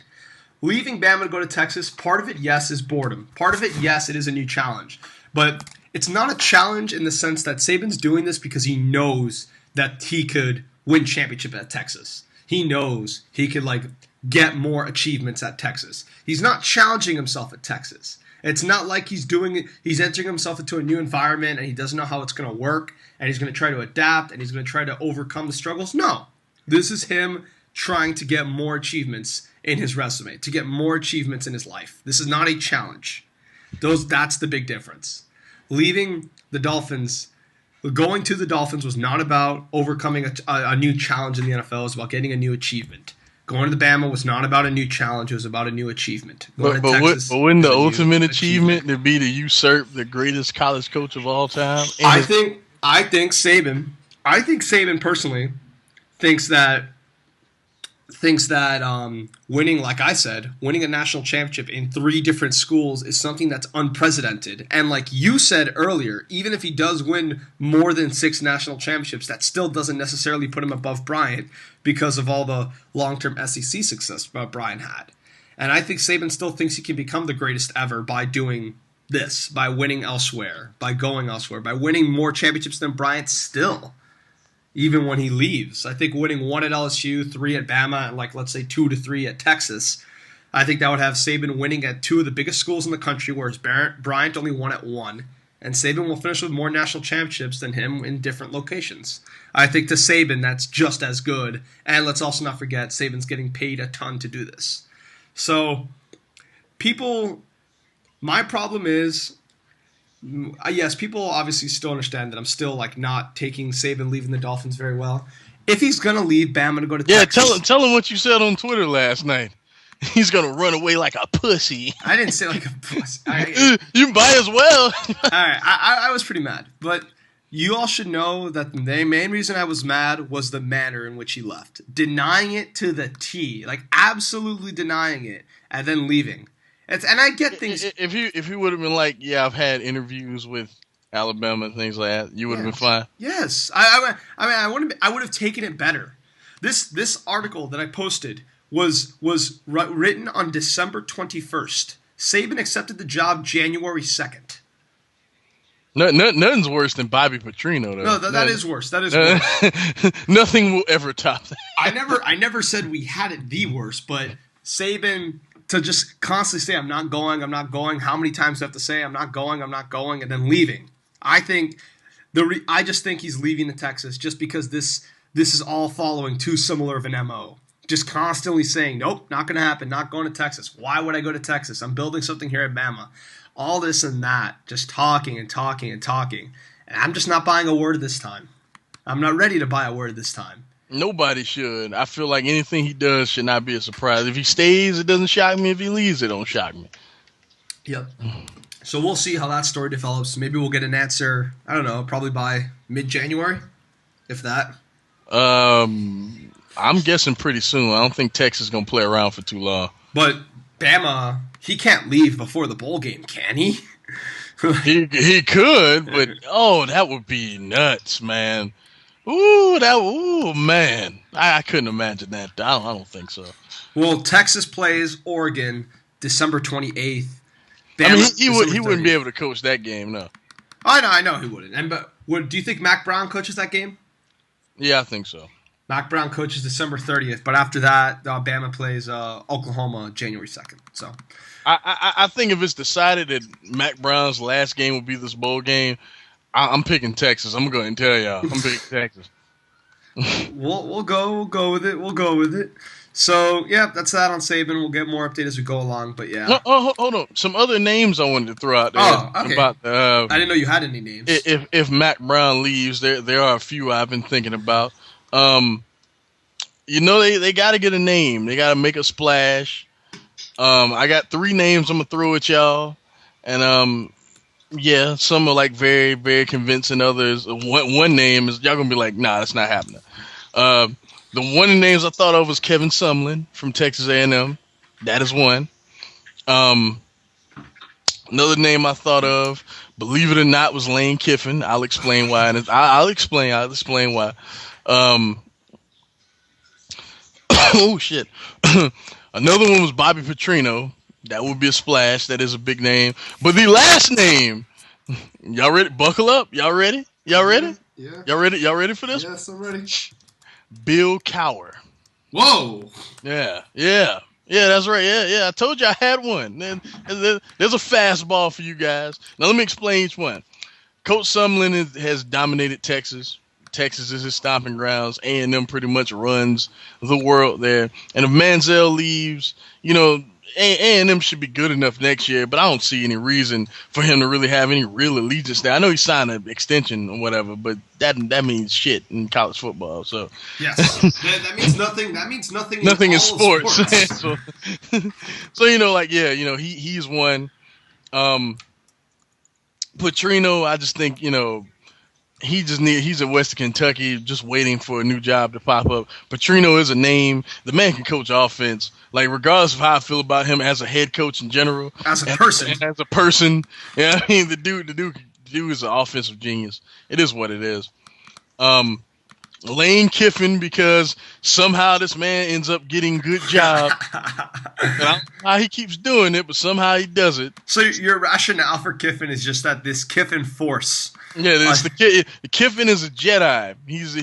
Leaving Bama to go to Texas, part of it, yes, is boredom. Part of it, yes, it is a new challenge. But it's not a challenge in the sense that Saban's doing this because he knows that he could win championship at Texas. He knows he could, get more achievements at Texas. He's not challenging himself at Texas. It's not like he's entering himself into a new environment and he doesn't know how it's going to work and he's going to try to adapt and he's going to try to overcome the struggles. No. This is him trying to get more achievements in his resume, to get more achievements in his life. This is not a challenge. That's the big difference. Leaving the Dolphins, going to the Dolphins was not about overcoming a new challenge in the NFL. It was about getting a new achievement. Going to the Bama was not about a new challenge. It was about a new achievement.
But wouldn't the ultimate achievement to be to usurp the greatest college coach of all time?
I think Saban personally thinks that winning, like I said, winning a national championship in 3 different schools is something that's unprecedented. And like you said earlier, even if he does win more than 6 national championships, that still doesn't necessarily put him above Bryant because of all the long-term SEC success Bryant had. And I think Saban still thinks he can become the greatest ever by doing this, by winning elsewhere, by going elsewhere, by winning more championships than Bryant still. Even when he leaves. I think winning 1 at LSU, 3 at Bama, and let's say 2 to 3 at Texas, I think that would have Saban winning at 2 of the biggest schools in the country, whereas Bryant only won at 1. And Saban will finish with more national championships than him in different locations. I think to Saban, that's just as good. And let's also not forget, Saban's getting paid a ton to do this. So, my problem is, yes, people obviously still understand that I'm still not taking Saban leaving the Dolphins very well. if he's gonna leave Bama to go to
Yeah,
Texas,
tell him what you said on Twitter last night. He's gonna run away like a pussy.
I didn't say like a pussy.
You might as well.
All right, I was pretty mad, but you all should know that the main reason I was mad was the manner in which he left, denying it to the T, like absolutely denying it, and then leaving. And I get things.
If he would have been like, yeah, I've had interviews with Alabama and things like that, you would have been fine.
Yes, I would have taken it better. This article that I posted was written on December 21st. Saban accepted the job January 2nd.
Nothing's worse than Bobby Petrino, though.
No, that is worse. That is worse.
Nothing will ever top that.
I never said we had it the worst, but Saban to just constantly say, I'm not going. How many times do I have to say I'm not going, and then leaving? I think I just think he's leaving to Texas just because this is all following too similar of an MO. Just constantly saying, nope, not going to happen, not going to Texas. Why would I go to Texas? I'm building something here at Bama. All this and that, just talking and talking and talking. And I'm just not buying a word this time. I'm not ready to buy a word this time.
Nobody should. I feel like anything he does should not be a surprise. If he stays, it doesn't shock me. If he leaves, it don't shock me.
Yep. So we'll see how that story develops. Maybe we'll get an answer, I don't know, probably by mid-January, if that.
I'm guessing pretty soon. I don't think Texas is going to play around for too long.
But Bama, he can't leave before the bowl game, can he?
he could, but that would be nuts, man. Man. I couldn't imagine that. I don't think so.
Well, Texas plays Oregon December 28th.
Bama, he wouldn't be able to coach that game, no.
I know he wouldn't. Do you think Mack Brown coaches that game?
Yeah, I think so.
Mack Brown coaches December 30th, but after that, Bama plays Oklahoma January 2nd. So,
I think if it's decided that Mack Brown's last game will be this bowl game, I'm picking Texas. I'm going to tell y'all, I'm picking Texas.
We'll go with it. We'll go with it. So, yeah, that's that on Saban. We'll get more update as we go along, but yeah.
No, hold on. Some other names I wanted to throw out there.
Okay.
About,
I didn't know you had any names.
If Mack Brown leaves, there are a few I've been thinking about. They got to get a name. They got to make a splash. I got 3 names I'm going to throw at y'all. And, some are like very, very convincing. Others, one name is, y'all going to be like, nah, that's not happening. The one of the names I thought of was Kevin Sumlin from Texas A&M. That is one. Another name I thought of, believe it or not, was Lane Kiffin. I'll explain why. I'll explain why. Oh shit! Another one was Bobby Petrino. That would be a splash. That is a big name. But the last name, y'all ready? Buckle up. Y'all ready? Yeah. Y'all ready for this?
Yes, I'm ready.
Bill Cowher.
Whoa.
Yeah. That's right. Yeah. I told you I had one. There's a fastball for you guys. Now let me explain each one. Coach Sumlin has dominated Texas. Texas is his stomping grounds. A&M pretty much runs the world there. And if Manziel leaves, A&M should be good enough next year, but I don't see any reason for him to really have any real allegiance there. I know he signed an extension or whatever, but that means shit in college football. So
yes, that means nothing. That means nothing.
Nothing in sports. He's one. Petrino, I just think he's at Western Kentucky just waiting for a new job to pop up. Petrino is a name. The man can coach offense. Like, regardless of how I feel about him as a head coach in general.
As a person.
Yeah, I mean, the dude is an offensive genius. It is what it is. Lane Kiffin, because somehow this man ends up getting good job. And I don't know how he keeps doing it, but somehow he does it.
So your rationale for Kiffin is just that this Kiffin force.
Yeah, the Kiffin is a Jedi. He's a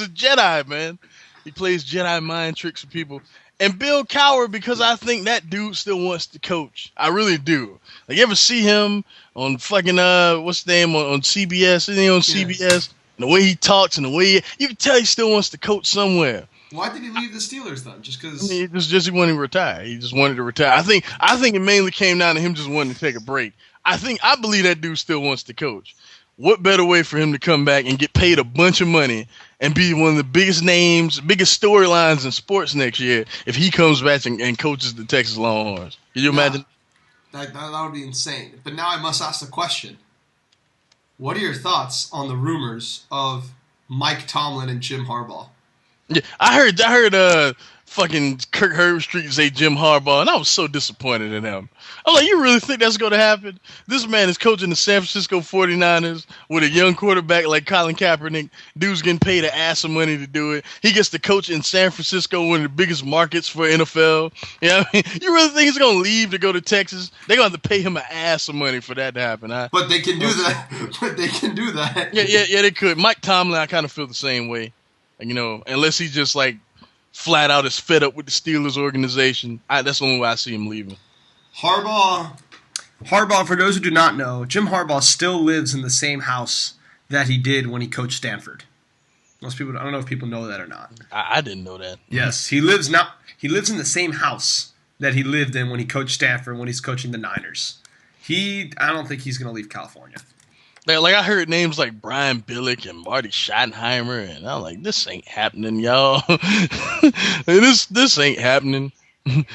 Jedi, man. He plays Jedi mind tricks with people. And Bill Cowher, because I think that dude still wants to coach. I really do. Like, you ever see him on fucking what's the name on CBS? Isn't he on CBS? And the way he talks and the way you can tell he still wants to coach somewhere.
Why did he leave the Steelers then? Just because?
He wanted to retire. He just wanted to retire. I think it mainly came down to him just wanting to take a break. I believe that dude still wants to coach. what better way for him to come back and get paid a bunch of money and be one of the biggest names, biggest storylines in sports next year if he comes back and coaches the Texas Longhorns? Can you imagine?
That would be insane. But now I must ask the question. What are your thoughts on the rumors of Mike Tomlin and Jim Harbaugh?
Yeah, I heard fucking Kirk Herbstreit say Jim Harbaugh, and I was so disappointed in him. I'm like, you really think that's going to happen? This man is coaching the San Francisco 49ers with a young quarterback like Colin Kaepernick. Dude's getting paid an ass of money to do it. He gets to coach in San Francisco, one of the biggest markets for NFL. You know what I mean? You really think he's going to leave to go to Texas? They're going to have to pay him an ass of money for that to happen.
But they can do that.
Yeah, they could. Mike Tomlin, I kind of feel the same way. You know, unless he just like flat out is fed up with the Steelers organization. That's the only way I see him leaving.
Harbaugh, for those who do not know, Jim Harbaugh still lives in the same house that he did when he coached Stanford. Most people, I don't know if people know that or not.
I didn't know that.
Yes, he lives in the same house that he lived in when he coached Stanford when he's coaching the Niners. I don't think he's going to leave California.
Like I heard names like Brian Billick and Marty Schottenheimer, and I'm like, this ain't happening, y'all. this ain't happening.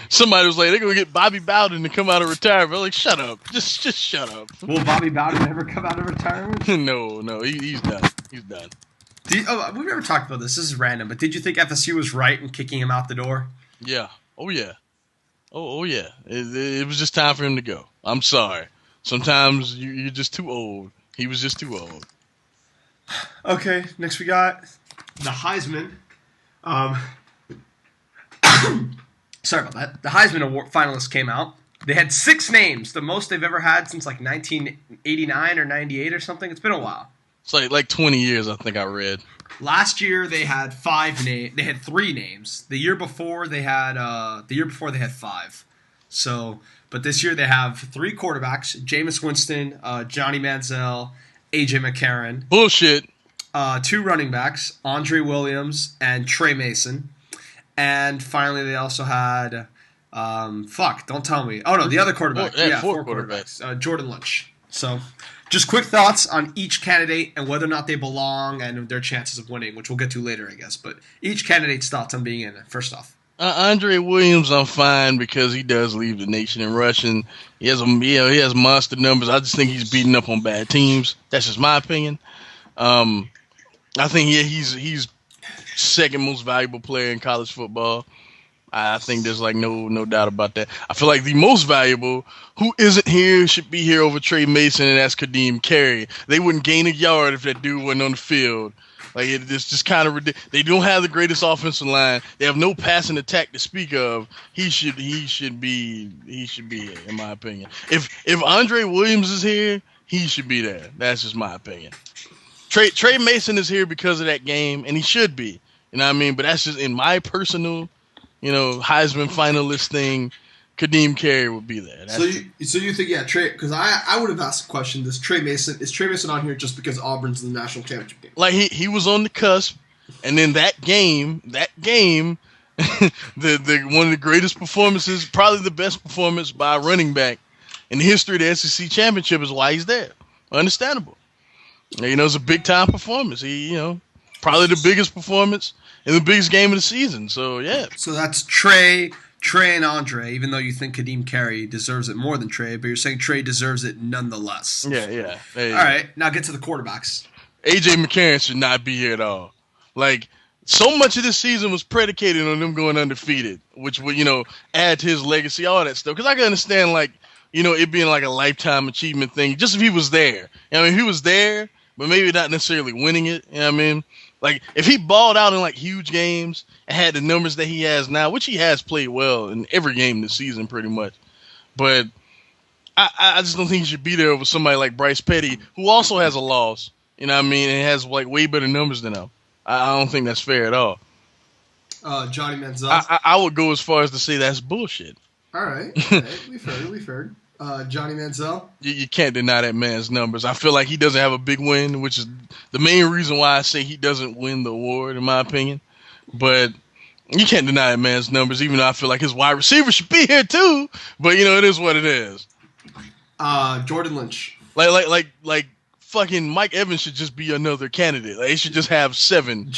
Somebody was like, they're gonna get Bobby Bowden to come out of retirement. I'm like, shut up, just shut up.
Will Bobby Bowden ever come out of retirement?
No, he's done. He's done.
We've never talked about this. This is random, but did you think FSU was right in kicking him out the door?
Yeah. Oh yeah. Oh yeah. It was just time for him to go. I'm sorry. Sometimes you're just too old. He was just too old.
Okay, next we got the Heisman. Sorry about that. The Heisman Award finalists came out. They had 6 names, the most they've ever had since like 1989 or 98 or something. It's been a while.
It's like 20 years, I think I read.
Last year they had 5 names. They had 3 names. The year before they had 5. So. But this year they have 3 quarterbacks: Jameis Winston, Johnny Manziel, AJ McCarron.
Bullshit.
2 running backs: Andre Williams and Trey Mason. And finally, they also had don't tell me. Oh no, the other quarterback. 4 quarterbacks. Jordan Lynch. So, just quick thoughts on each candidate and whether or not they belong and their chances of winning, which we'll get to later, I guess. But each candidate's thoughts on being in it. First off.
Andre Williams, I'm fine because he does lead the nation in rushing. He has monster numbers. I just think he's beating up on bad teams. That's just my opinion. I think he's second most valuable player in college football. I think there's like no doubt about that. I feel like the most valuable, who isn't here, should be here over Trey Mason, and that's Kadeem Carey. They wouldn't gain a yard if that dude wasn't on the field. Like, it's just kind of ridiculous. They don't have the greatest offensive line. They have no passing attack to speak of. He should be here, in my opinion. If Andre Williams is here, he should be there. That's just my opinion. Trey Mason is here because of that game, and he should be. You know what I mean? But that's just in my personal, Heisman finalist thing. Kadeem Carey would be there.
So you think, Trey? Because I would have asked the question: is Trey Mason on here just because Auburn's in the national championship game?
Like he was on the cusp, and then that game, the one of the greatest performances, probably the best performance by a running back in the history of the SEC championship is why he's there. Understandable. It's a big time performance. He, probably the biggest performance in the biggest game of the season. So yeah.
So that's Trey and Andre, even though you think Kadeem Carey deserves it more than Trey, but you're saying Trey deserves it nonetheless.
Yeah.
All right, now get to the quarterbacks.
AJ McCarron should not be here at all. Like, so much of this season was predicated on them going undefeated, which would, add to his legacy, all that stuff. Because I can understand, like, it being like a lifetime achievement thing, just if he was there. If he was there, but maybe not necessarily winning it, you know what I mean? Like, if he balled out in, like, huge games and had the numbers that he has now, which he has played well in every game this season pretty much, but I just don't think he should be there over somebody like Bryce Petty, who also has a loss, you know what I mean, and has, like, way better numbers than him. I don't think that's fair at all.
Johnny Manziel.
I would go as far as to say that's bullshit.
All right. We've heard. Johnny Manziel.
You can't deny that man's numbers. I feel like he doesn't have a big win, which is the main reason why I say he doesn't win the award, in my opinion. But you can't deny that man's numbers, even though I feel like his wide receiver should be here too. But it is what it is.
Jordan Lynch.
Like fucking Mike Evans should just be another candidate. Like, they should just have 7.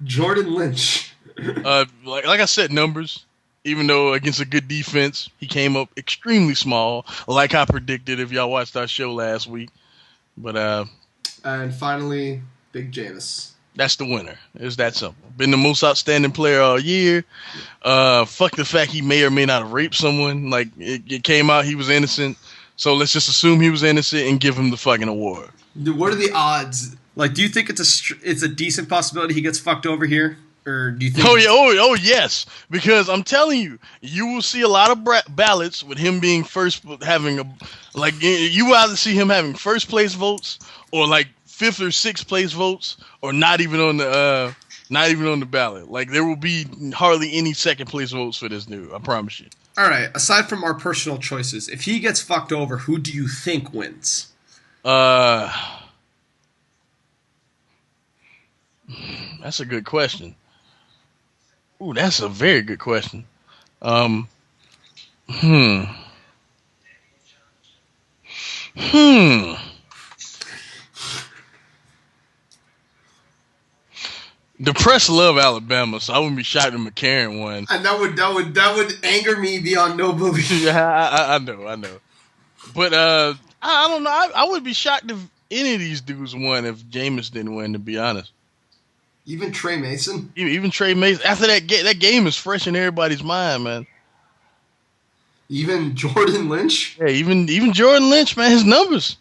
Jordan Lynch.
Like I said, numbers. Even though against a good defense, he came up extremely small, like I predicted if y'all watched our show last week. But
and finally, Big Jameis.
That's the winner. It's that simple. Been the most outstanding player all year. Fuck the fact he may or may not have raped someone. Like, it came out he was innocent. So let's just assume he was innocent and give him the fucking award.
What are the odds? Like, do you think it's a decent possibility he gets fucked over here? Or do you think?
Oh yes, because I'm telling you, you will see a lot of ballots with him being first, having you will either see him having first place votes or like 5th or 6th place votes, or not even on the ballot. Like, there will be hardly any second place votes for this dude. I promise you.
All right. Aside from our personal choices, if he gets fucked over, who do you think wins?
That's a good question. Ooh, that's a very good question. The press love Alabama, so I wouldn't be shocked if McCarron won.
And that would anger me beyond no belief.
Yeah, I know. But I don't know. I would be shocked if any of these dudes won if Jameis didn't win, to be honest.
Even Trey Mason?
Even Trey Mason. After that game is fresh in everybody's mind, man.
Even Jordan Lynch?
Yeah, even Jordan Lynch, man, his numbers.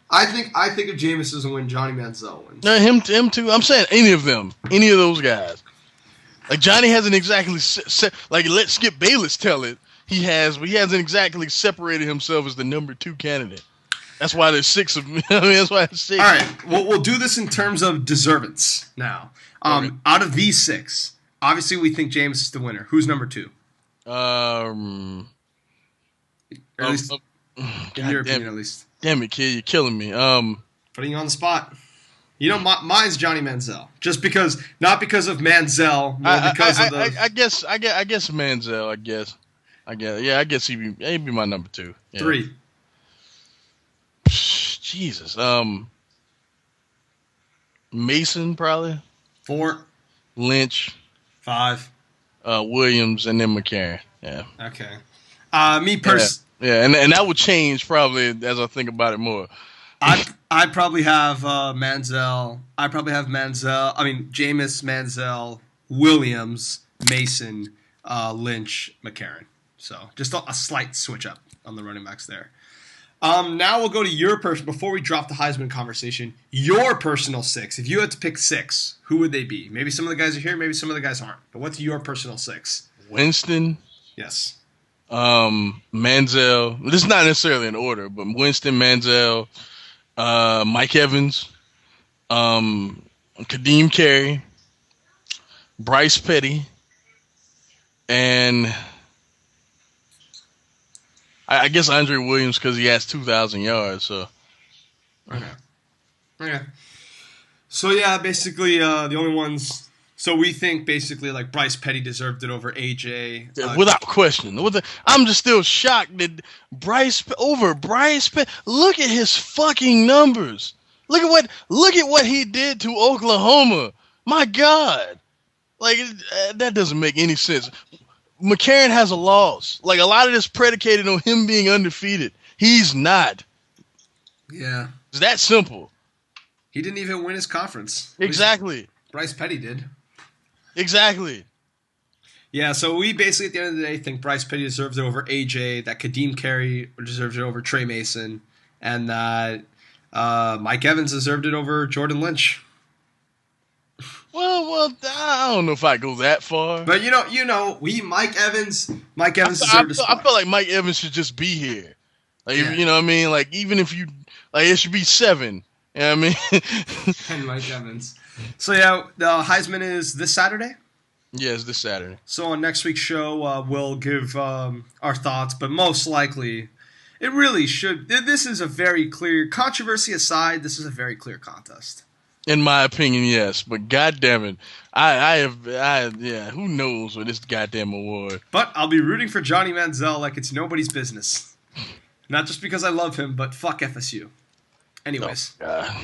I think if Jameis doesn't win, Johnny Manziel wins.
No, him too. I'm saying any of them, any of those guys. Like, Johnny hasn't exactly like, let Skip Bayless tell it. He hasn't exactly separated himself as the number 2 candidate. That's why there's 6 of me. I mean, that's why there's 6.
All right, we'll do this in terms of deservance now.
Okay.
Out of these 6, obviously we think Jameis is the winner. Who's number 2?
Or
at least, in your opinion, at least.
Damn it, kid, you're killing me.
Putting you on the spot. You know, mine's Johnny Manziel. Just because, not because of Manziel, more because of the.
I guess Manziel. I guess he'd be my number 2. Yeah.
3.
Jesus. Mason probably.
4.
Lynch.
5.
Williams, and then McCarron. Yeah.
Okay. Me personally.
Yeah, and that would change probably as I think about it more.
I'd probably have Manziel. I mean, Jameis, Manziel, Williams, Mason, Lynch, McCarron. So just a slight switch up on the running backs there. Now we'll go to your before we drop the Heisman conversation, your personal 6. If you had to pick 6, who would they be? Maybe some of the guys are here, maybe some of the guys aren't. But what's your personal 6?
Winston.
Yes.
Manziel. This is not necessarily in order, but Winston, Manziel, Mike Evans, Kadeem Carey, Bryce Petty, and I guess Andre Williams because he has 2,000 yards. So.
Okay. So yeah, basically the only ones. So we think basically like Bryce Petty deserved it over AJ.
Without question. I'm just still shocked that Bryce Petty. Look at his fucking numbers. Look at what he did to Oklahoma. My God. Like, that doesn't make any sense. McCarron has a loss. Like, a lot of this predicated on him being undefeated. He's not.
Yeah.
It's that simple.
He didn't even win his conference.
Exactly.
Bryce Petty did.
Exactly.
Yeah, so we basically at the end of the day think Bryce Petty deserves it over AJ, that Kadeem Carey deserves it over Trey Mason, and that Mike Evans deserved it over Jordan Lynch.
Well, I don't know if I go that far.
But Mike Evans deserved a spot.
I feel like Mike Evans should just be here. Like,
yeah.
You know what I mean? Like, even if you, like, it should be 7. You know what I mean?
And Mike Evans. So yeah, the Heisman is this Saturday?
Yeah, it's this Saturday.
So on next week's show, we'll give our thoughts, but most likely, it really should. This is a very clear, controversy aside, this is a very clear contest.
In my opinion, yes. But goddamn it, who knows with this goddamn award?
But I'll be rooting for Johnny Manziel like it's nobody's business. Not just because I love him, but fuck FSU. Anyways.
God.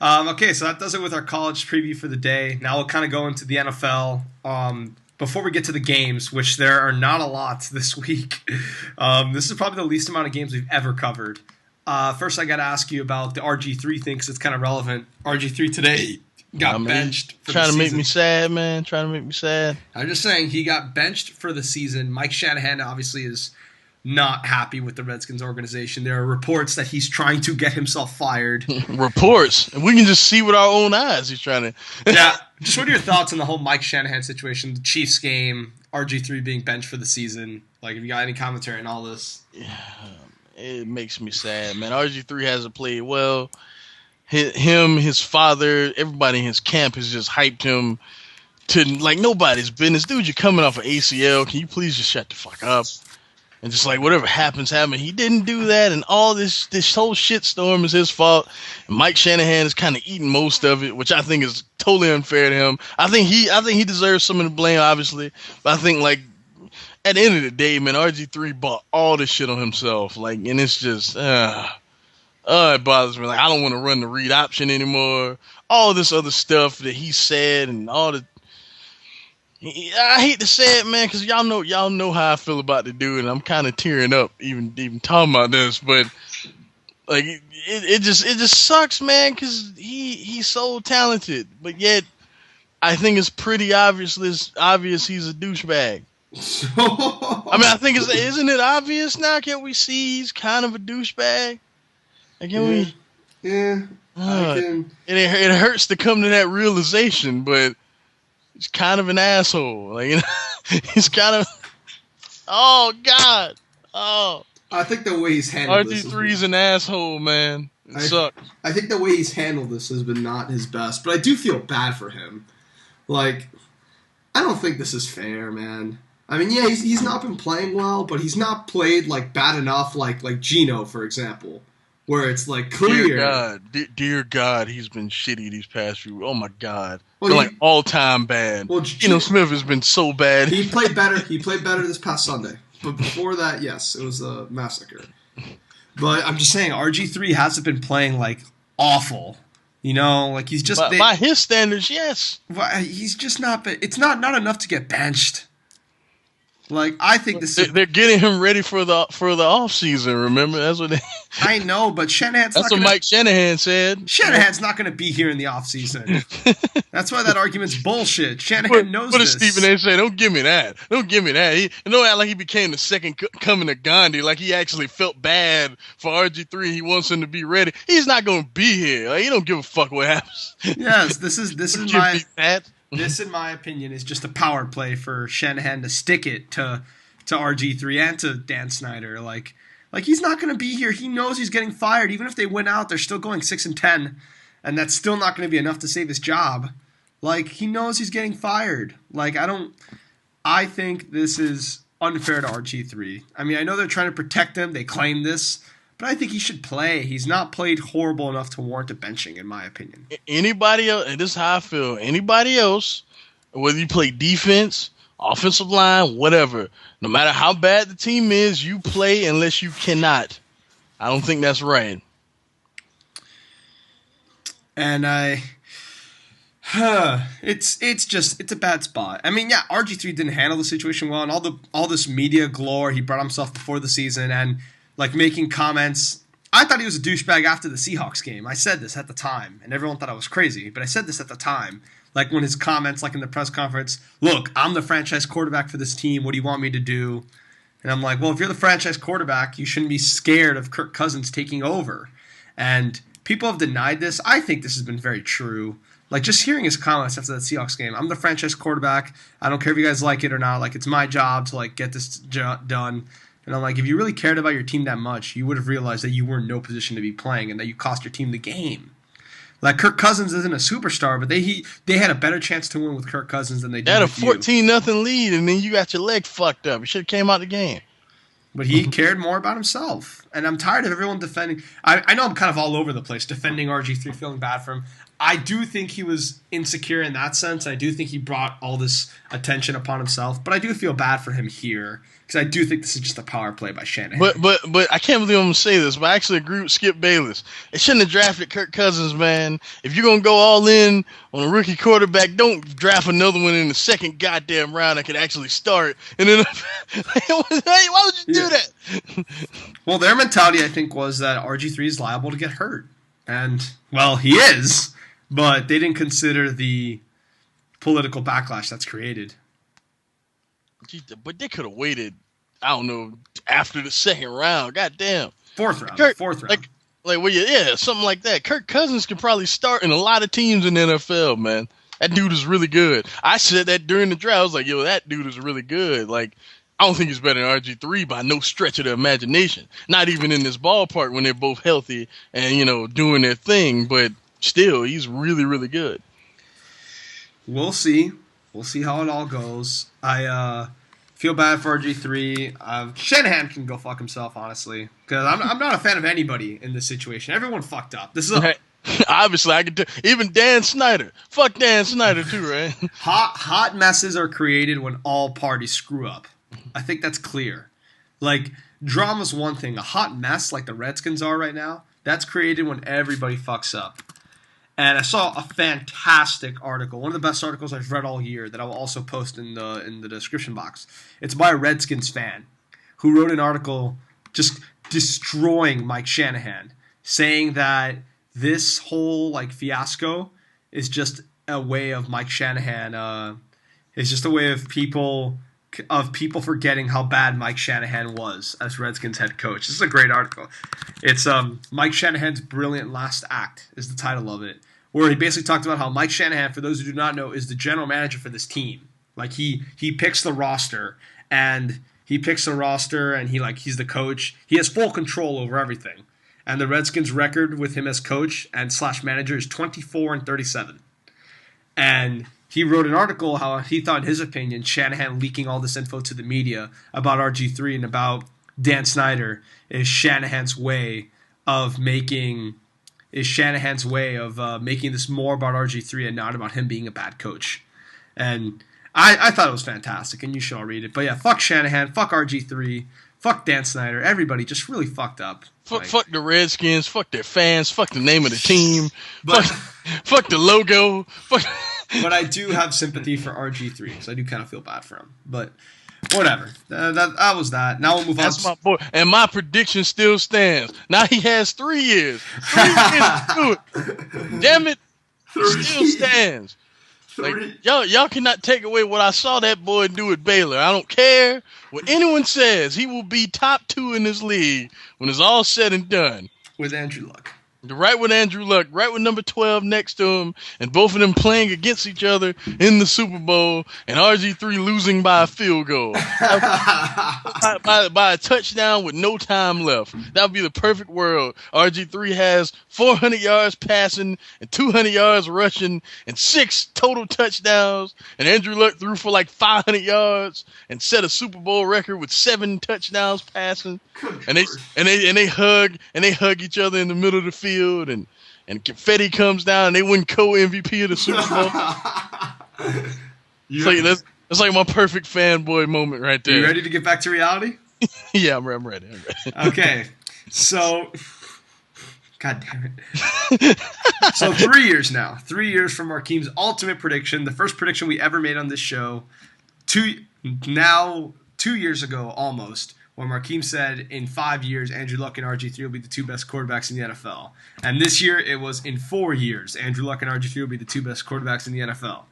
Okay, so that does it with our college preview for the day. Now we'll kind of go into the NFL. Before we get to the games, which there are not a lot this week, this is probably the least amount of games we've ever covered. First, I got to ask you about the RG3 thing because it's kind of relevant. RG3 today got benched for the season.
Trying to make me sad, man. Trying to make me sad.
I'm just saying he got benched for the season. Mike Shanahan obviously is not happy with the Redskins organization. There are reports that he's trying to get himself fired.
Reports? We can just see with our own eyes he's trying to.
Yeah. Just what are your thoughts on the whole Mike Shanahan situation, the Chiefs game, RG3 being benched for the season? Like, have you got any commentary on all this?
Yeah, it makes me sad, man. RG3 hasn't played well. His father, everybody in his camp has just hyped him to like nobody's business. Dude, you're coming off an ACL. Can you please just shut the fuck up? And just like whatever happens. He didn't do that, and all this whole shitstorm is his fault. And Mike Shanahan is kind of eating most of it, which I think is totally unfair to him. I think he deserves some of the blame, obviously. But I think like at the end of the day, man, RG3 bought all this shit on himself. Like, and it's just it bothers me. Like, I don't want to run the read option anymore. All this other stuff that he said and all the. I hate to say it, man, because y'all know how I feel about the dude, and I'm kind of tearing up even talking about this. But like, it just sucks, man, because he's so talented, but yet I think it's pretty obvious he's a douchebag. I mean, I think isn't it obvious now? Can't we see he's kind of a douchebag? Like, can we?
Yeah, I can.
It hurts to come to that realization, but. He's kind of an asshole. Like, you know, he's kind of. Oh God. Oh.
I think the way he's handled this.
RG3's an asshole, man. It sucks.
I think the way he's handled this has been not his best, but I do feel bad for him. Like, I don't think this is fair, man. I mean, yeah, he's not been playing well, but he's not played like bad enough, like Geno, for example. Where it's like clear.
Dear God, he's been shitty these past few. Oh my God,
well,
like all time bad. Well, Geno Smith has been so bad.
He played better. He played better this past Sunday, but before that, yes, it was a massacre. But I'm just saying, RG3 hasn't been playing like awful. You know, like he's just
by his standards, yes.
He's just not. It's not enough to get benched. Like, I think this is...
They're getting him ready for the off season. Remember, that's what they.
I know, but Shanahan's.
That's what Mike Shanahan said.
Shanahan's not going to be here in the off season. That's why that argument's bullshit. Shanahan knows this.
What does Stephen A. say? Don't give me that. Don't give me that. Don't act like he became the second coming of Gandhi. Like he actually felt bad for RG3. He wants him to be ready. He's not going to be here. Like, he don't give a fuck what happens.
Yes, this is my. This, in my opinion, is just a power play for Shanahan to stick it to RG3 and to Dan Snyder. Like he's not going to be here. He knows he's getting fired. Even if they win out, they're still going 6-10, and that's still not going to be enough to save his job. Like, he knows he's getting fired. Like, I think this is unfair to RG3. I mean, I know they're trying to protect him. They claim this. But I think he should play. He's not played horrible enough to warrant a benching, in my opinion.
Anybody else, and this is how I feel, anybody else, whether you play defense, offensive line, whatever, no matter how bad the team is, you play unless you cannot. I don't think that's right.
And it's a bad spot. I mean, yeah, RG3 didn't handle the situation well, and all this media glory, he brought himself before the season, and like making comments. I thought he was a douchebag after the Seahawks game. I said this at the time, and everyone thought I was crazy, but I said this at the time. Like when his comments, like in the press conference, look, I'm the franchise quarterback for this team. What do you want me to do? And I'm like, well, if you're the franchise quarterback, you shouldn't be scared of Kirk Cousins taking over. And people have denied this. I think this has been very true. Like, just hearing his comments after that Seahawks game, I'm the franchise quarterback. I don't care if you guys like it or not. Like, it's my job to, like, get this done. And I'm like, if you really cared about your team that much, you would have realized that you were in no position to be playing and that you cost your team the game. Like, Kirk Cousins isn't a superstar, but they had a better chance to win with Kirk Cousins than they did with you.
They had a 14-0 lead, and then you got your leg fucked up. You should have came out the game.
But he cared more about himself. And I'm tired of everyone defending. I know I'm kind of all over the place, defending RG3, feeling bad for him. I do think he was insecure in that sense. I do think he brought all this attention upon himself, but I do feel bad for him here because I do think this is just a power play by Shanahan.
But I can't believe I'm gonna say this, but I actually agree with Skip Bayless. They shouldn't have drafted Kirk Cousins, man. If you're gonna go all in on a rookie quarterback, don't draft another one in the second goddamn round that could actually start. And then why would you do that?
Well, their mentality, I think, was that RG3 is liable to get hurt, and well, he is. But they didn't consider the political backlash that's created.
But they could have waited, I don't know, after the second round. Goddamn.
Fourth round.
Something like that. Kirk Cousins could probably start in a lot of teams in the NFL, man. That dude is really good. I said that during the draft. I was like, yo, that dude is really good. Like, I don't think he's better than RG3 by no stretch of the imagination. Not even in this ballpark when they're both healthy and, doing their thing. But still, he's really, really good.
We'll see. We'll see how it all goes. I feel bad for RG3. Shanahan can go fuck himself, honestly, because I'm not a fan of anybody in this situation. Everyone fucked up. This is
obviously I can even Dan Snyder. Fuck Dan Snyder too, right?
Hot messes are created when all parties screw up. I think that's clear. Like, drama's one thing. A hot mess like the Redskins are right now, that's created when everybody fucks up. And I saw a fantastic article, one of the best articles I've read all year that I will also post in the description box. It's by a Redskins fan who wrote an article just destroying Mike Shanahan, saying that this whole fiasco is just a way of Mike Shanahan. It's just a way of people forgetting how bad Mike Shanahan was as Redskins head coach. This is a great article. It's Mike Shanahan's Brilliant Last Act is the title of it, where he basically talked about how Mike Shanahan, for those who do not know, is the general manager for this team. Like, he picks the roster, and he's the coach. He has full control over everything. And the Redskins' record with him as coach and / manager is 24-37. And he wrote an article how he thought, in his opinion, Shanahan leaking all this info to the media about RG3 and about Dan Snyder is Shanahan's way of making this more about RG3 and not about him being a bad coach. And I thought it was fantastic, and you should all read it. But yeah, fuck Shanahan, fuck RG3, fuck Dan Snyder. Everybody just really fucked up.
Fuck the Redskins, fuck their fans, fuck the name of the team, fuck the logo, fuck.
But I do have sympathy for RG3, because I do kind of feel bad for him. But whatever. That was that. Now we'll move on.
That's my boy. And my prediction still stands. Now he has 3 years. 3 years to do it. Damn it. It still stands. Like, y'all cannot take away what I saw that boy do at Baylor. I don't care what anyone says. He will be top 2 in this league when it's all said and done.
With Andrew Luck.
Right with Andrew Luck, right with number 12 next to him, and both of them playing against each other in the Super Bowl, and RG3 losing by a field goal. by a touchdown with no time left. That would be the perfect world. RG3 has 400 yards passing and 200 yards rushing and 6 total touchdowns, and Andrew Luck threw for 500 yards and set a Super Bowl record with 7 touchdowns passing. And they hug each other in the middle of the field. And confetti comes down and they win co-MVP of the Super Bowl. That's like my perfect fanboy moment right there.
You ready to get back to reality?
Yeah, I'm ready.
Okay, so God damn it. So 3 years now. 3 years from Markeem's ultimate prediction, the first prediction we ever made on this show. 2 years ago almost. When Markeem said in 5 years, Andrew Luck and RG3 will be the 2 best quarterbacks in the NFL. And this year, it was in 4 years, Andrew Luck and RG3 will be the 2 best quarterbacks in the NFL.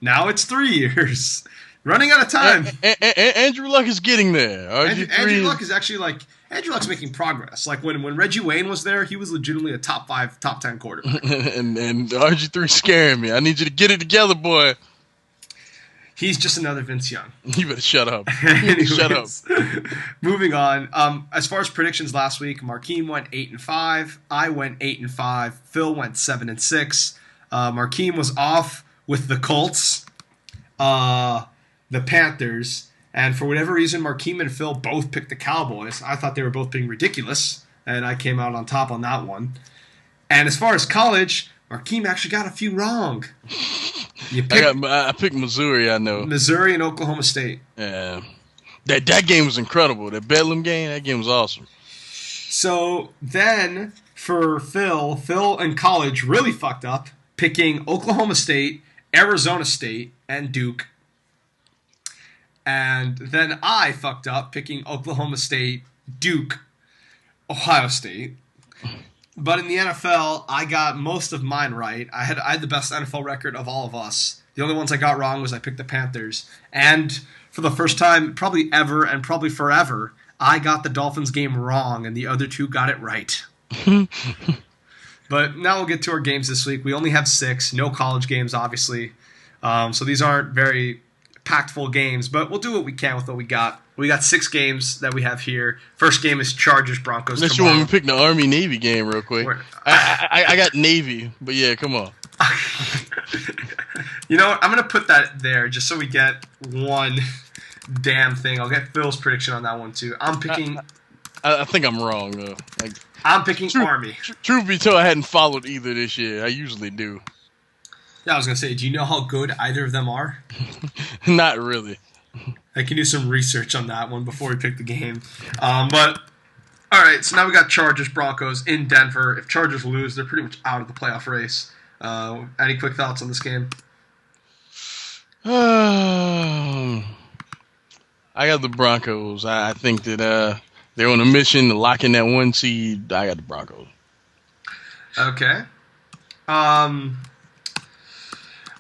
Now it's 3 years. Running out of time.
Andrew Luck is getting there.
Andrew Luck is actually Andrew Luck's making progress. When Reggie Wayne was there, he was legitimately a top 5, top 10 quarterback.
and RG3 scaring me. I need you to get it together, boy.
He's just another Vince Young.
You better shut up. Shut up.
Moving on. As far as predictions last week, Markeem went 8-5. I went 8-5. Phil went 7-6. Markeem was off with the Colts, the Panthers, and for whatever reason, Markeem and Phil both picked the Cowboys. I thought they were both being ridiculous, and I came out on top on that one. And as far as college, Markeem actually got a few wrong.
I picked Missouri. I know
Missouri and Oklahoma State.
Yeah, that game was incredible. That Bedlam game, that game was awesome.
So then for Phil in college really fucked up, picking Oklahoma State, Arizona State, and Duke. And then I fucked up picking Oklahoma State, Duke, Ohio State. But in the NFL, I got most of mine right. I had the best NFL record of all of us. The only ones I got wrong was I picked the Panthers. And for the first time, probably ever and probably forever, I got the Dolphins game wrong, and the other two got it right. But now we'll get to our games this week. We only have 6, no college games, obviously. So these aren't very packed full games, but we'll do what we can with what we got. We got 6 games that we have here. First game is Chargers Broncos.
Unless you want me to pick the Army Navy game real quick. I got Navy, but yeah, come on.
You know what? I'm gonna put that there just so we get one damn thing. I'll get Phil's prediction on that one too. I'm picking.
I think I'm wrong though.
I'm picking Army.
Truth be told, I hadn't followed either this year. I usually do.
Yeah, I was gonna say, do you know how good either of them are?
Not really.
I can do some research on that one before we pick the game. But all right, so now we got Chargers Broncos in Denver. If Chargers lose, they're pretty much out of the playoff race. Any quick thoughts on this game?
I got the Broncos. I think that they're on a mission to lock in that 1 seed. I got the Broncos.
Okay. I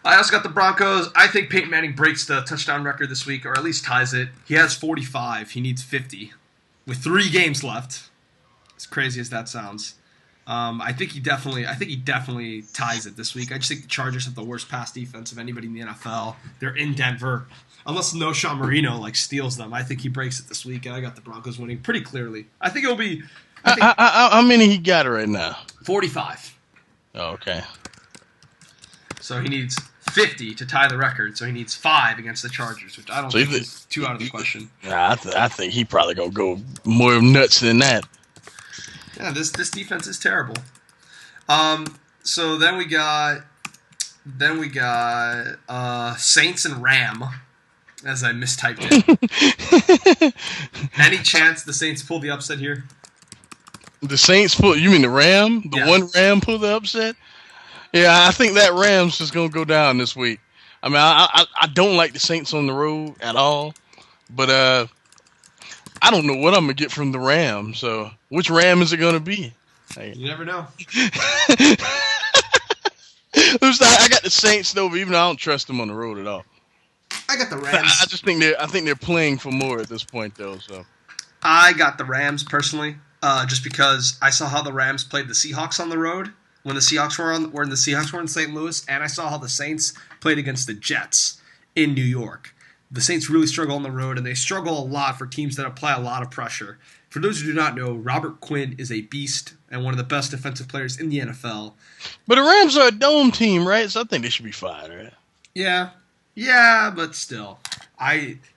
also got the Broncos. I think Peyton Manning breaks the touchdown record this week, or at least ties it. He has 45. He needs 50 with 3 games left. As crazy as that sounds. I think he definitely ties it this week. I just think the Chargers have the worst pass defense of anybody in the NFL. They're in Denver. Unless No Sean Marino steals them. I think he breaks it this week, and I got the Broncos winning pretty clearly. I think it'll be...
How many he got right now?
45.
Oh, okay.
So he needs 50 to tie the record. So he needs 5 against the Chargers, which I don't think is too out of the question.
Nah, I think he probably going to go more nuts than that.
Yeah, this defense is terrible. So then we got Saints and Ram, as I mistyped it. Any chance the Saints pull the upset here?
The Saints pull? You mean the Ram? One Ram pull the upset? Yeah, I think that Ram's just gonna go down this week. I mean, I don't like the Saints on the road at all, but I don't know what I'm gonna get from the Ram. So, which Ram is it gonna be?
You never know.
I got the Saints though, but even though I don't trust them on the road at all.
I got the Rams.
I just think they're playing for more at this point though. So,
I got the Rams personally, just because I saw how the Rams played the Seahawks on the road when the Seahawks were in St. Louis, and I saw how the Saints played against the Jets in New York. The Saints really struggle on the road, and they struggle a lot for teams that apply a lot of pressure. For those who do not know, Robert Quinn is a beast and one of the best defensive players in the NFL.
But the Rams are a dome team, right? So I think they should be fine, right?
Yeah, but still.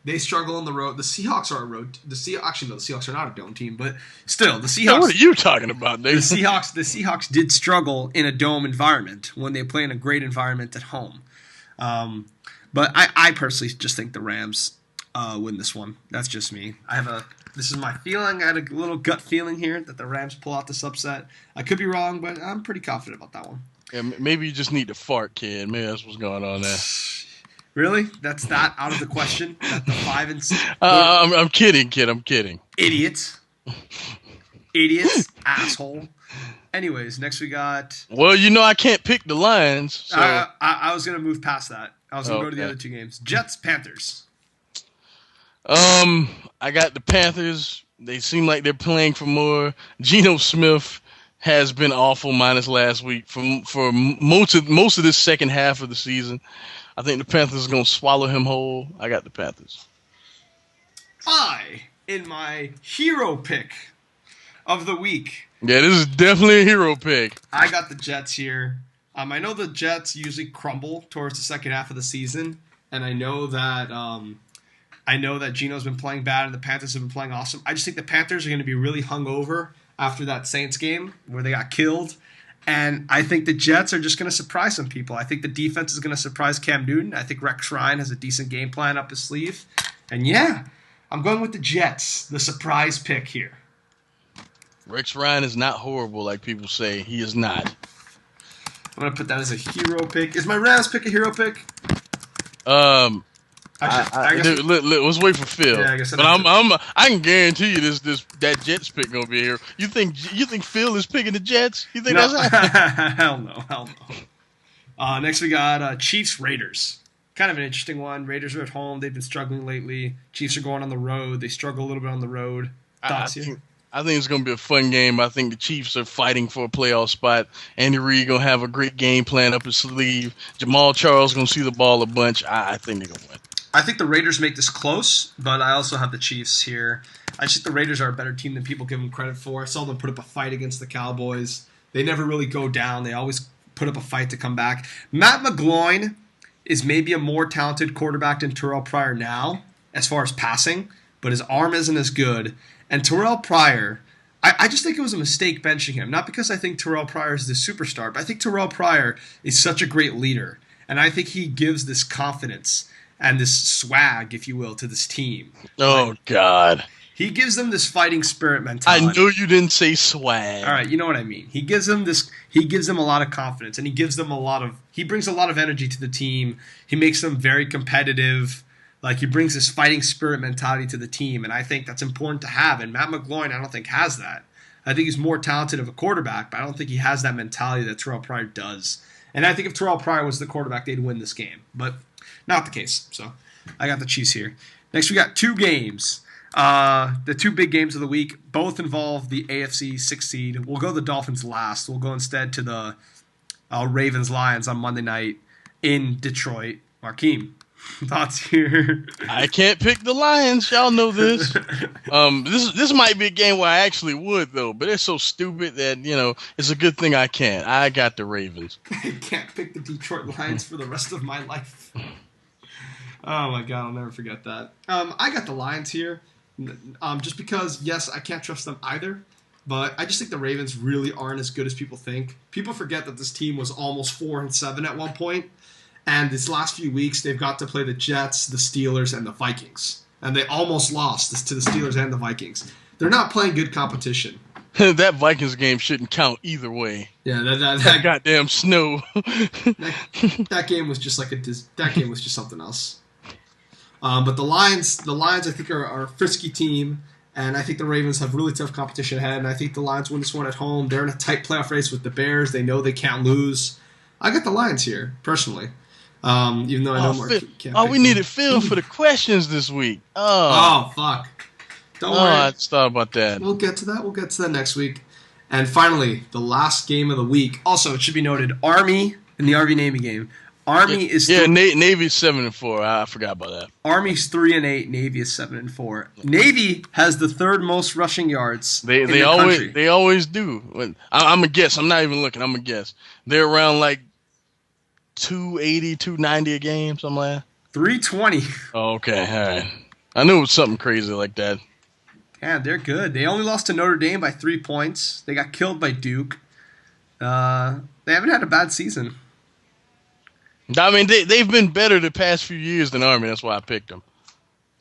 They struggle on the road. The Seahawks are a road. The Seahawks are not a dome team, but still, the Seahawks.
What are you talking about, Dave?
The Seahawks did struggle in a dome environment when they play in a great environment at home. But I personally just think the Rams win this one. That's just me. This is my feeling. I had a little gut feeling here that the Rams pull out this upset. I could be wrong, but I'm pretty confident about that one.
Yeah, maybe you just need to fart, kid. Maybe that's what's going on there.
Really? That's not out of the question? That the 5 and 6?
I'm kidding, kid. I'm kidding.
Idiots, asshole. Anyways, next we got...
Well, I can't pick the Lions. So.
I was going to move past that. I was going to go to the other 2 games. Jets, Panthers.
I got the Panthers. They seem like they're playing for more. Geno Smith has been awful minus last week for most of this second half of the season. I think the Panthers are going to swallow him whole. I got the Panthers.
In my hero pick of the week.
Yeah, this is definitely a hero pick.
I got the Jets here. I know the Jets usually crumble towards the second half of the season, and I know that Geno's been playing bad and the Panthers have been playing awesome. I just think the Panthers are going to be really hungover after that Saints game where they got killed, And I think the Jets are just going to surprise some people. I think the defense is going to surprise Cam Newton. I think Rex Ryan has a decent game plan up his sleeve. And yeah, I'm going with the Jets, the surprise pick here.
Rex Ryan is not horrible like people say. He is not.
I'm going to put that as a hero pick. Is my Rams pick a hero pick?
Let's wait for Phil.
Yeah, I guess
but I can guarantee you that Jets pick gonna be here. You think Phil is picking the Jets? You think that's
hell no. Next we got Chiefs Raiders. Kind of an interesting one. Raiders are at home. They've been struggling lately. Chiefs are going on the road. They struggle a little bit on the road. Thoughts here?
I think it's going to be a fun game. I think the Chiefs are fighting for a playoff spot. Andy Reid going to have a great game plan up his sleeve. Jamal Charles going to see the ball a bunch. I think they're going to win.
I think the Raiders make this close, but I also have the Chiefs here. I just think the Raiders are a better team than people give them credit for. I saw them put up a fight against the Cowboys. They never really go down. They always put up a fight to come back. Matt McGloin is maybe a more talented quarterback than Terrell Pryor now as far as passing, but his arm isn't as good. And Terrell Pryor, I just think it was a mistake benching him. Not because I think Terrell Pryor is the superstar, but I think Terrell Pryor is such a great leader. And I think he gives this confidence and this swag, if you will, to this team.
Oh, God.
He gives them this fighting spirit mentality.
I know you didn't say swag.
All right, you know what I mean. He gives them a lot of confidence, and he brings a lot of energy to the team. He makes them very competitive. Like, he brings this fighting spirit mentality to the team, and I think that's important to have. And Matt McGloin, I don't think, has that. I think he's more talented of a quarterback, but I don't think he has that mentality that Terrell Pryor does. And I think if Terrell Pryor was the quarterback, they'd win this game. But not the case. So I got the Chiefs here. Next, we got two games. The two big games of the week both involve the AFC 6th seed. We'll go the Dolphins last. We'll go instead to the Ravens-Lions on Monday night in Detroit. Markeem, thoughts here?
I can't pick the Lions. Y'all know this. This might be a game where I actually would, though, but it's so stupid that, it's a good thing I can't. I got the Ravens.
I can't pick the Detroit Lions for the rest of my life. Oh, my God, I'll never forget that. I got the Lions here. Just because, yes, I can't trust them either, but I just think the Ravens really aren't as good as people think. People forget that this team was almost 4-7 at one point, and this last few weeks they've got to play the Jets, the Steelers, and the Vikings, and they almost lost to the Steelers and the Vikings. They're not playing good competition.
That Vikings game shouldn't count either way.
Yeah,
that goddamn snow.
that game was just something else. But the Lions, I think, are a frisky team, and I think the Ravens have really tough competition ahead, and I think the Lions win this one at home. They're in a tight playoff race with the Bears. They know they can't lose. I got the Lions here, personally, even though I know Mark can't.
We needed Phil for the questions this week.
Oh, fuck. Don't worry.
I just thought about that.
We'll get to that. We'll get to that next week. And finally, the last game of the week. Also, it should be noted, Army in the RV Navy game. Army is
Navy's 7-4. I forgot about that.
Army's 3-8. Navy is 7-4. Navy has the third most rushing yards.
They always do. I'm a guess. I'm not even looking. I'm a guess. They're around like 280, 290 a game, something like that.
320.
Oh, okay, all right. I knew it was something crazy like that.
Yeah, they're good. They only lost to Notre Dame by 3 points. They got killed by Duke. They haven't had a bad season.
I mean, they've been better the past few years than Army. That's why I picked them.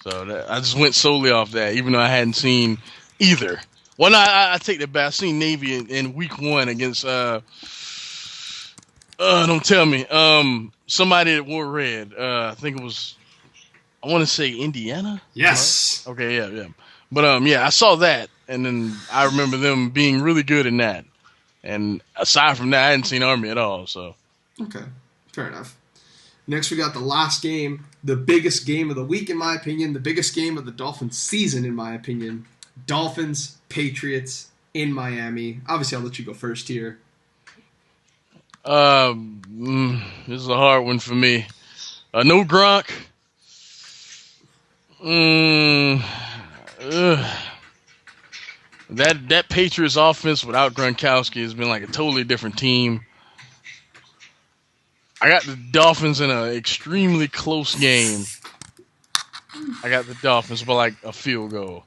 So I just went solely off that, even though I hadn't seen either. Well, no, I take that back. I seen Navy in week 1 against don't tell me. Somebody that wore red. I think it was, I want to say Indiana.
Yes.
Right? Okay, yeah. But I saw that, and then I remember them being really good in that. And aside from that, I hadn't seen Army at all. So.
Okay, fair enough. Next, we got the last game, the biggest game of the week, in my opinion, the biggest game of the Dolphins season, in my opinion. Dolphins, Patriots in Miami. Obviously, I'll let you go first here.
This is a hard one for me. No Gronk. That Patriots offense without Gronkowski has been like a totally different team. I got the Dolphins in an extremely close game. I got the Dolphins by like a field goal.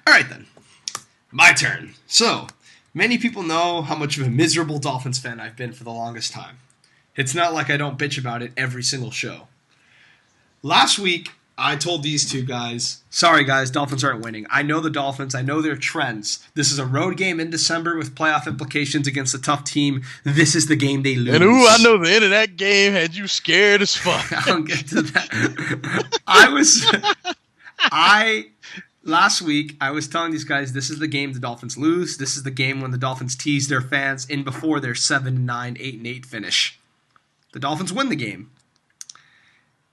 All right, then. My turn. So, Many people know how much of a miserable Dolphins fan I've been for the longest time. It's not like I don't bitch about it every single show. Last week, I told these two guys, sorry guys, Dolphins aren't winning. I know the Dolphins. I know their trends. This is a road game in December with playoff implications against a tough team. This is the game they lose.
And I know the end of that game had you scared as fuck.
I'll get to that. Last week, I was telling these guys, this is the game the Dolphins lose. This is the game when the Dolphins tease their fans in before their 7-9, 8-8 finish. The Dolphins win the game.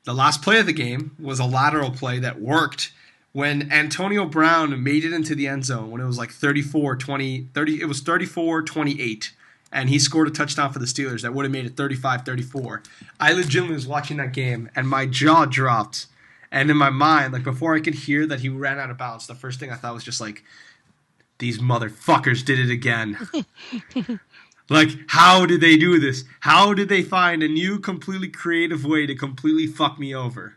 The last play of the game was a lateral play that worked when Antonio Brown made it into the end zone when it was like 34-28, and he scored a touchdown for the Steelers that would have made it 35-34. I legitimately was watching that game, and my jaw dropped. And in my mind, like before I could hear that he ran out of bounds, the first thing I thought was just like, these motherfuckers did it again. Like, how did they do this? How did they find a new, completely creative way to completely fuck me over?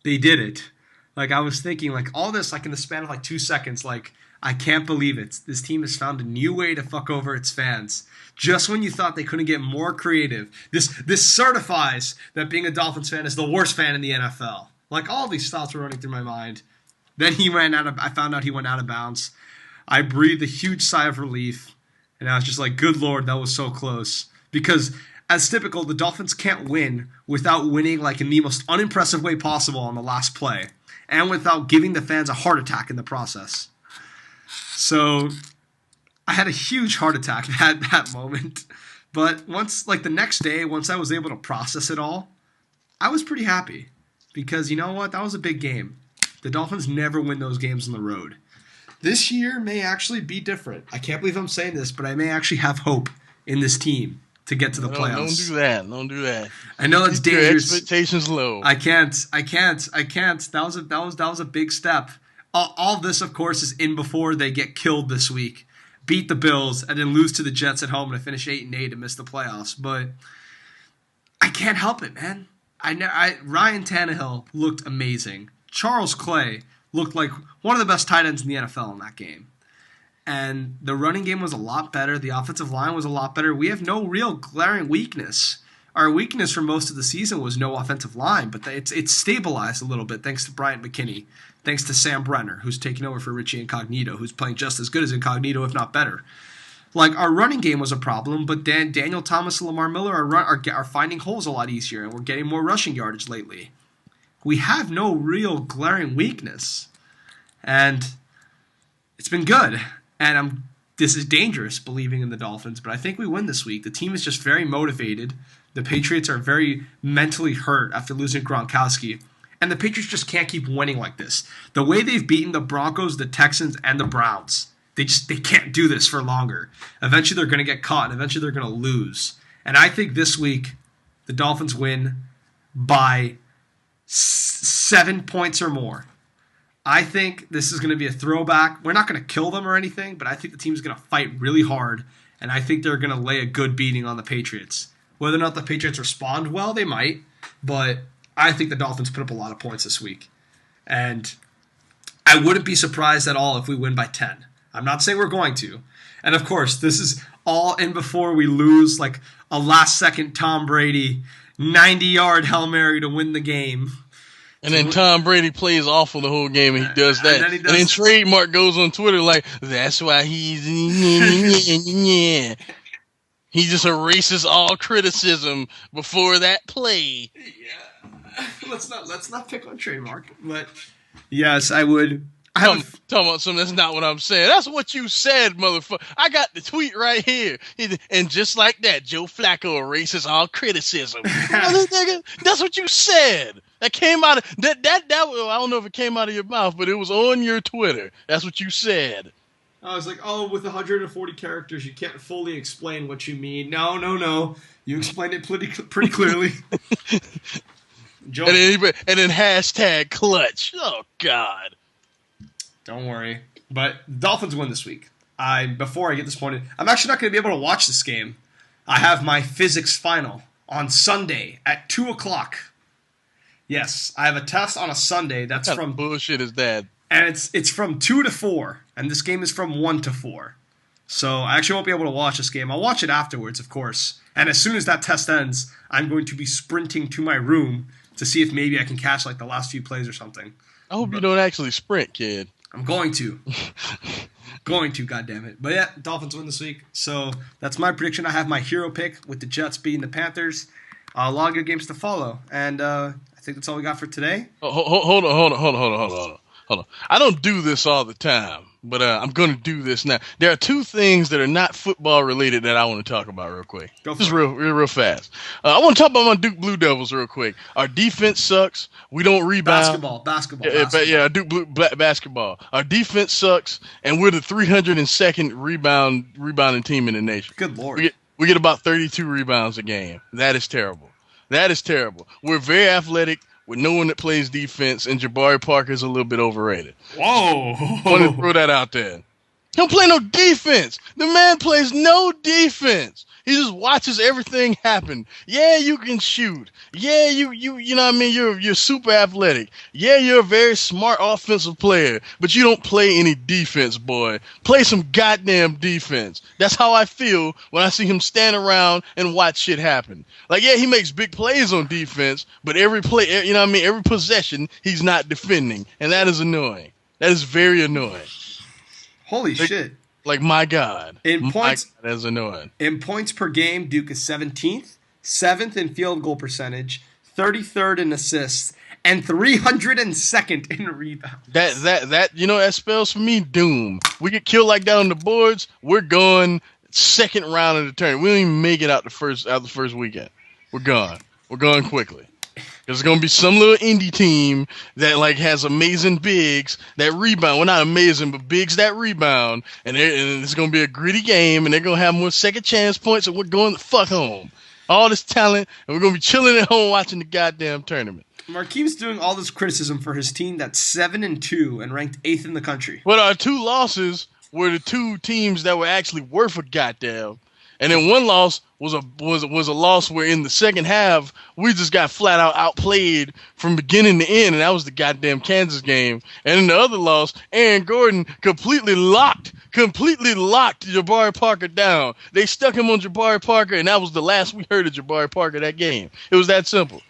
They did it. Like, I was thinking, like, all this, like, in the span of, like, 2 seconds, like, I can't believe it. This team has found a new way to fuck over its fans. Just when you thought they couldn't get more creative. This certifies that being a Dolphins fan is the worst fan in the NFL. Like, all these thoughts were running through my mind. Then I found out he went out of bounds. I breathed a huge sigh of relief. And I was just like, good Lord, that was so close. Because, as typical, the Dolphins can't win without winning like in the most unimpressive way possible on the last play. And without giving the fans a heart attack in the process. So, I had a huge heart attack at that moment. But the next day, once I was able to process it all, I was pretty happy. Because, you know what? That was a big game. The Dolphins never win those games on the road. This year may actually be different. I can't believe I'm saying this, but I may actually have hope in this team to get to the playoffs.
Don't do that.
I know it's dangerous.
Your expectations low.
I can't. That was a big step. All this, of course, is in before they get killed this week. Beat the Bills and then lose to the Jets at home and finish 8-8 and miss the playoffs. But I can't help it, man. Ryan Tannehill looked amazing. Charles Clay looked like one of the best tight ends in the NFL in that game. And the running game was a lot better. The offensive line was a lot better. We have no real glaring weakness. Our weakness for most of the season was no offensive line, but it's stabilized a little bit thanks to Bryant McKinney, thanks to Sam Brenner, who's taking over for Richie Incognito, who's playing just as good as Incognito, if not better. Like, our running game was a problem, but Daniel Thomas and Lamar Miller are finding holes a lot easier, and we're getting more rushing yardage lately. We have no real glaring weakness. And it's been good. And this is dangerous, believing in the Dolphins, but I think we win this week. The team is just very motivated. The Patriots are very mentally hurt after losing Gronkowski. And the Patriots just can't keep winning like this. The way they've beaten the Broncos, the Texans, and the Browns, they can't do this for longer. Eventually they're going to get caught, and eventually they're going to lose. And I think this week the Dolphins win by 7 points or more. I think this is going to be a throwback. We're not going to kill them or anything, but I think the team's going to fight really hard, and I think they're going to lay a good beating on the Patriots. Whether or not the Patriots respond well, they might, but I think the Dolphins put up a lot of points this week. And I wouldn't be surprised at all if we win by 10. I'm not saying we're going to. And, of course, this is all in before we lose like a last-second Tom Brady 90-yard Hail Mary to win the game.
And then Tom Brady plays awful the whole game, and he does that. And then Trademark goes on Twitter like, that's why he's... He just erases all criticism before that play.
Yeah. Let's not pick on Trademark. But, yes, I would...
Talking about something that's not what I'm saying. That's what you said, motherfucker. I got the tweet right here. And just like that, Joe Flacco erases all criticism. That's what you said. That came out of that. I don't know if it came out of your mouth, but it was on your Twitter. That's what you said.
I was like, oh, with 140 characters, you can't fully explain what you mean. No. You explained it pretty clearly. Joe,
and then hashtag clutch. Oh, God.
Don't worry. But Dolphins win this week. Before I get disappointed, I'm actually not going to be able to watch this game. I have my physics final on Sunday at 2 o'clock. Yes, I have a test on a Sunday. That's
what
from
bullshit is that?
And it's from 2 to 4, and this game is from 1 to 4. So I actually won't be able to watch this game. I'll watch it afterwards, of course. And as soon as that test ends, I'm going to be sprinting to my room to see if maybe I can catch like the last few plays or something.
I hope you don't actually sprint, kid.
I'm going to. Goddammit. But yeah, Dolphins win this week. So that's my prediction. I have my hero pick with the Jets beating the Panthers. A lot of good games to follow. And I think that's all we got for today.
Hold on. I don't do this all the time, but I'm going to do this now. There are two things that are not football related that I want to talk about real quick. Just real fast. I want to talk about my Duke Blue Devils real quick. Our defense sucks. We don't rebound.
Basketball.
Yeah, Duke Blue basketball. Our defense sucks, and we're the 302nd rebounding team in the nation.
Good Lord.
We get about 32 rebounds a game. That is terrible. We're very athletic. With no one that plays defense, and Jabari Parker's a little bit overrated.
Whoa.
I want to throw that out there. He don't play no defense. The man plays no defense. He just watches everything happen. Yeah, you can shoot. Yeah, you know what I mean? You're super athletic. Yeah, you're a very smart offensive player, but you don't play any defense, boy. Play some goddamn defense. That's how I feel when I see him stand around and watch shit happen. Like, yeah, he makes big plays on defense, but every play, you know what I mean? Every possession, he's not defending, and that is annoying. That is very annoying.
Holy shit.
Like, my God.
That's
annoying.
In points per game, Duke is 17th, 7th in field goal percentage, 33rd in assists, and 302nd in rebounds.
That spells for me doom. We get killed like that on the boards, we're gone second round of the tournament. We don't even make it out the first weekend. We're gone. We're gone quickly. There's going to be some little indie team that like has amazing bigs that rebound. Well, not amazing, but bigs that rebound. And it's going to be a gritty game, and they're going to have more second chance points, and we're going the fuck home. All this talent, and we're going to be chilling at home watching the goddamn tournament.
Markeem's doing all this criticism for his team that's 7-2 and ranked 8th in the country.
But our two losses were the two teams that were actually worth a goddamn. And then one loss was a loss where in the second half we just got flat out outplayed from beginning to end, and that was the goddamn Kansas game. And in the other loss, Aaron Gordon completely locked Jabari Parker down. They stuck him on Jabari Parker, and that was the last we heard of Jabari Parker that game. It was that simple.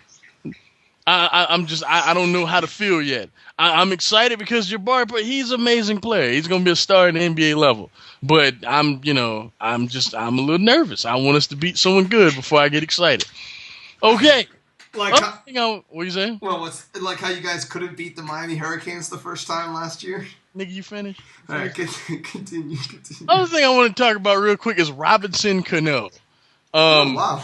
I don't know how to feel yet. I'm excited because Jabari, but he's an amazing player. He's going to be a star in the NBA level. But I'm a little nervous. I want us to beat someone good before I get excited. Okay.
Like
what you saying?
Well, it's like how you guys couldn't beat the Miami Hurricanes the first time last year.
Nigga, you finished?
All right, continue.
Other thing I want to talk about real quick is Robinson Cano.
Wow.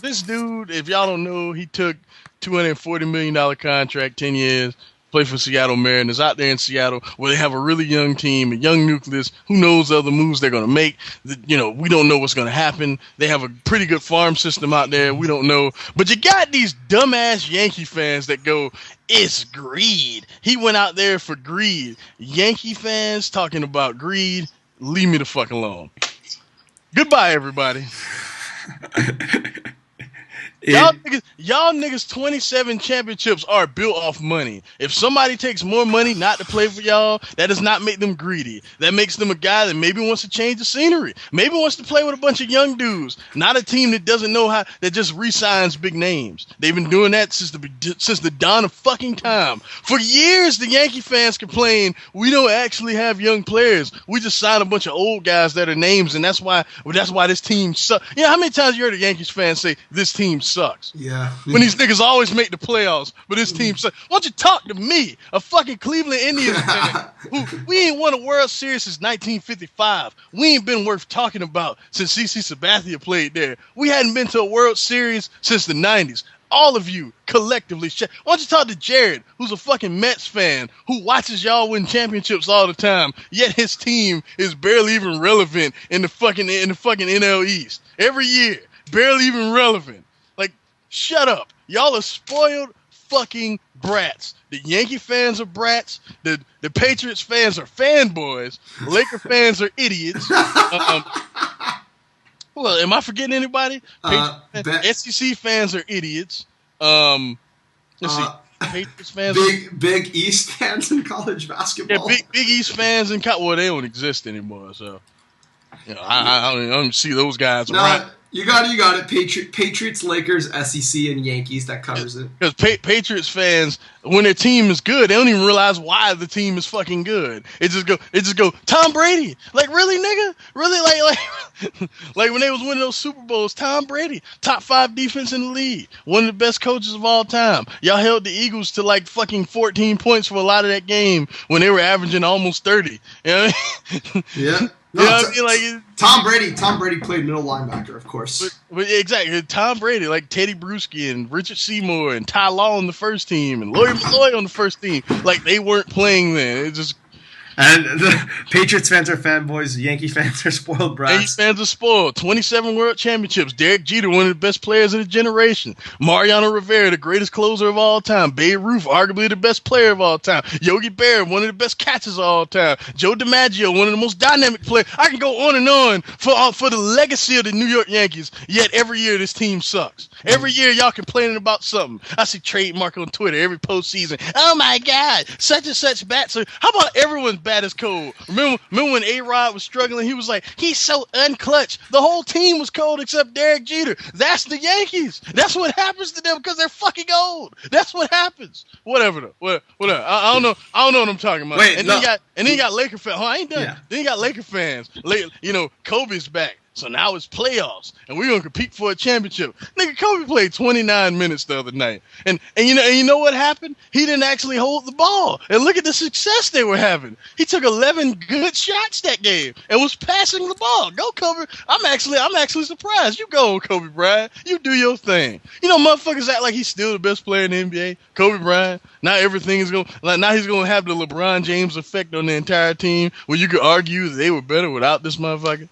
This dude, if y'all don't know, he took $240 million contract, 10 years, played for Seattle Mariners out there in Seattle where they have a really young team, a young nucleus. Who knows the other moves they're going to make? We don't know what's going to happen. They have a pretty good farm system out there. We don't know. But you got these dumbass Yankee fans that go, it's greed. He went out there for greed. Yankee fans talking about greed, leave me the fuck alone. Goodbye, everybody. Y'all niggas 27 championships are built off money. If somebody takes more money not to play for y'all, that does not make them greedy. That makes them a guy that maybe wants to change the scenery. Maybe wants to play with a bunch of young dudes. Not a team that doesn't know how, that just re-signs big names. They've been doing that since the dawn of fucking time. For years, the Yankee fans complain, we don't actually have young players. We just sign a bunch of old guys that are names, and that's why this team sucks. You know, how many times you heard a Yankees fan say, this team sucks?
Yeah.
When these niggas always make the playoffs, but this team sucks. Why don't you talk to me, a fucking Cleveland Indians fan, we ain't won a World Series since 1955. We ain't been worth talking about since CC Sabathia played there. We hadn't been to a World Series since the 90s. All of you collectively, why don't you talk to Jared, who's a fucking Mets fan, who watches y'all win championships all the time, yet his team is barely even relevant in the fucking NL East every year, barely even relevant. Like, shut up, y'all are spoiled fucking brats. The Yankee fans are brats. The Patriots fans are fanboys. Laker fans are idiots. Well, am I forgetting anybody? SEC fans are idiots. Let's see. Patriots fans
Big East fans in college basketball.
Yeah, Big East fans in college. Well, they don't exist anymore, so. I don't see those guys
No,
around.
you got it. Patriots, Lakers, SEC, and Yankees. That covers it.
Because Patriots fans, when their team is good, they don't even realize why the team is fucking good. It just go Tom Brady. Like, really, nigga? Really, like when they was winning those Super Bowls, Tom Brady, top 5 defense in the league, one of the best coaches of all time. Y'all held the Eagles to like fucking 14 points for a lot of that game when they were averaging almost 30. You know what I mean?
Yeah.
No, you know what I mean? Like,
Tom Brady played middle linebacker, of course.
But exactly, Tom Brady, like Teddy Bruschi and Richard Seymour and Ty Law on the first team and Lloyd Malloy on the first team. Like, they weren't playing then. It just...
And the Patriots fans are fanboys. Yankee fans are spoiled brats.
Yankee fans are spoiled. 27 World Championships. Derek Jeter, one of the best players of the generation. Mariano Rivera, the greatest closer of all time. Babe Ruth, arguably the best player of all time. Yogi Berra, one of the best catchers of all time. Joe DiMaggio, one of the most dynamic players. I can go on and on for the legacy of the New York Yankees. Yet every year this team sucks. Every year y'all complaining about something. I see trademark on Twitter every postseason. Oh my God, such and such bats. How about everyone's bat is cold? Remember when A-Rod was struggling? He was like, he's so unclutch. The whole team was cold except Derek Jeter. That's the Yankees. That's what happens to them because they're fucking old. That's what happens. Whatever though. Whatever. I don't know. I don't know what I'm talking about.
Wait,
then you got Laker fans. I ain't done.
Yeah.
Then you got Laker fans. Kobe's back. So now it's playoffs, and we're gonna compete for a championship. Nigga, Kobe played 29 minutes the other night, and you know what happened? He didn't actually hold the ball. And look at the success they were having. He took 11 good shots that game and was passing the ball. Go Kobe! I'm actually surprised. You go, Kobe Bryant. You do your thing. You know, motherfuckers act like he's still the best player in the NBA. Kobe Bryant. Now everything is now he's gonna have the LeBron James effect on the entire team, where you could argue that they were better without this motherfucker.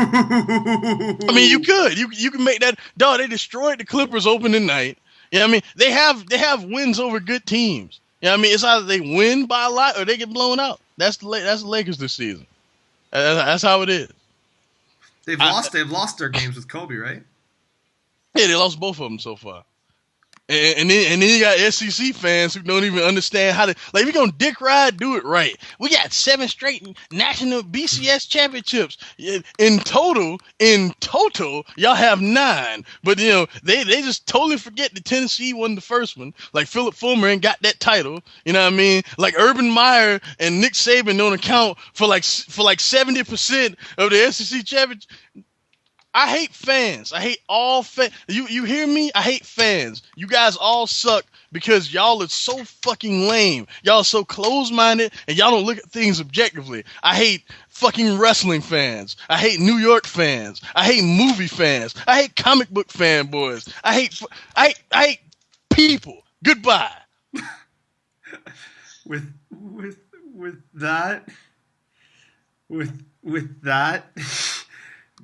I mean, you could. You can make that. Dog, they destroyed the Clippers opening night. You know what I mean? They have wins over good teams. You know what I mean? It's either they win by a lot or they get blown out. That's the Lakers this season. That's how it is.
They've lost their games with Kobe, right?
Yeah, they lost both of them so far. And then you got SEC fans who don't even understand how to, like, if you're going to dick ride, do it right. We got 7 straight national BCS championships. In total, y'all have 9. But, they just totally forget that Tennessee won the first one. Like, Philip Fulmer ain't got that title. You know what I mean? Like, Urban Meyer and Nick Saban don't account for like 70% of the SEC championship. I hate fans. I hate all fans. You hear me? I hate fans. You guys all suck because y'all are so fucking lame. Y'all are so close-minded and y'all don't look at things objectively. I hate fucking wrestling fans. I hate New York fans. I hate movie fans. I hate comic book fanboys. I hate people. Goodbye.
With that.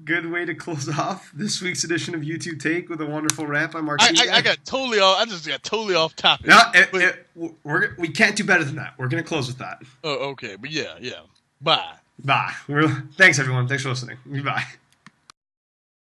Good way to close off this week's edition of YouTube Take with a wonderful rant by Markeem.
I got totally off. I just got totally off topic.
No, we can't do better than that. We're gonna close with that.
Oh, okay, but yeah. Bye.
Bye. Thanks everyone. Thanks for listening. Bye.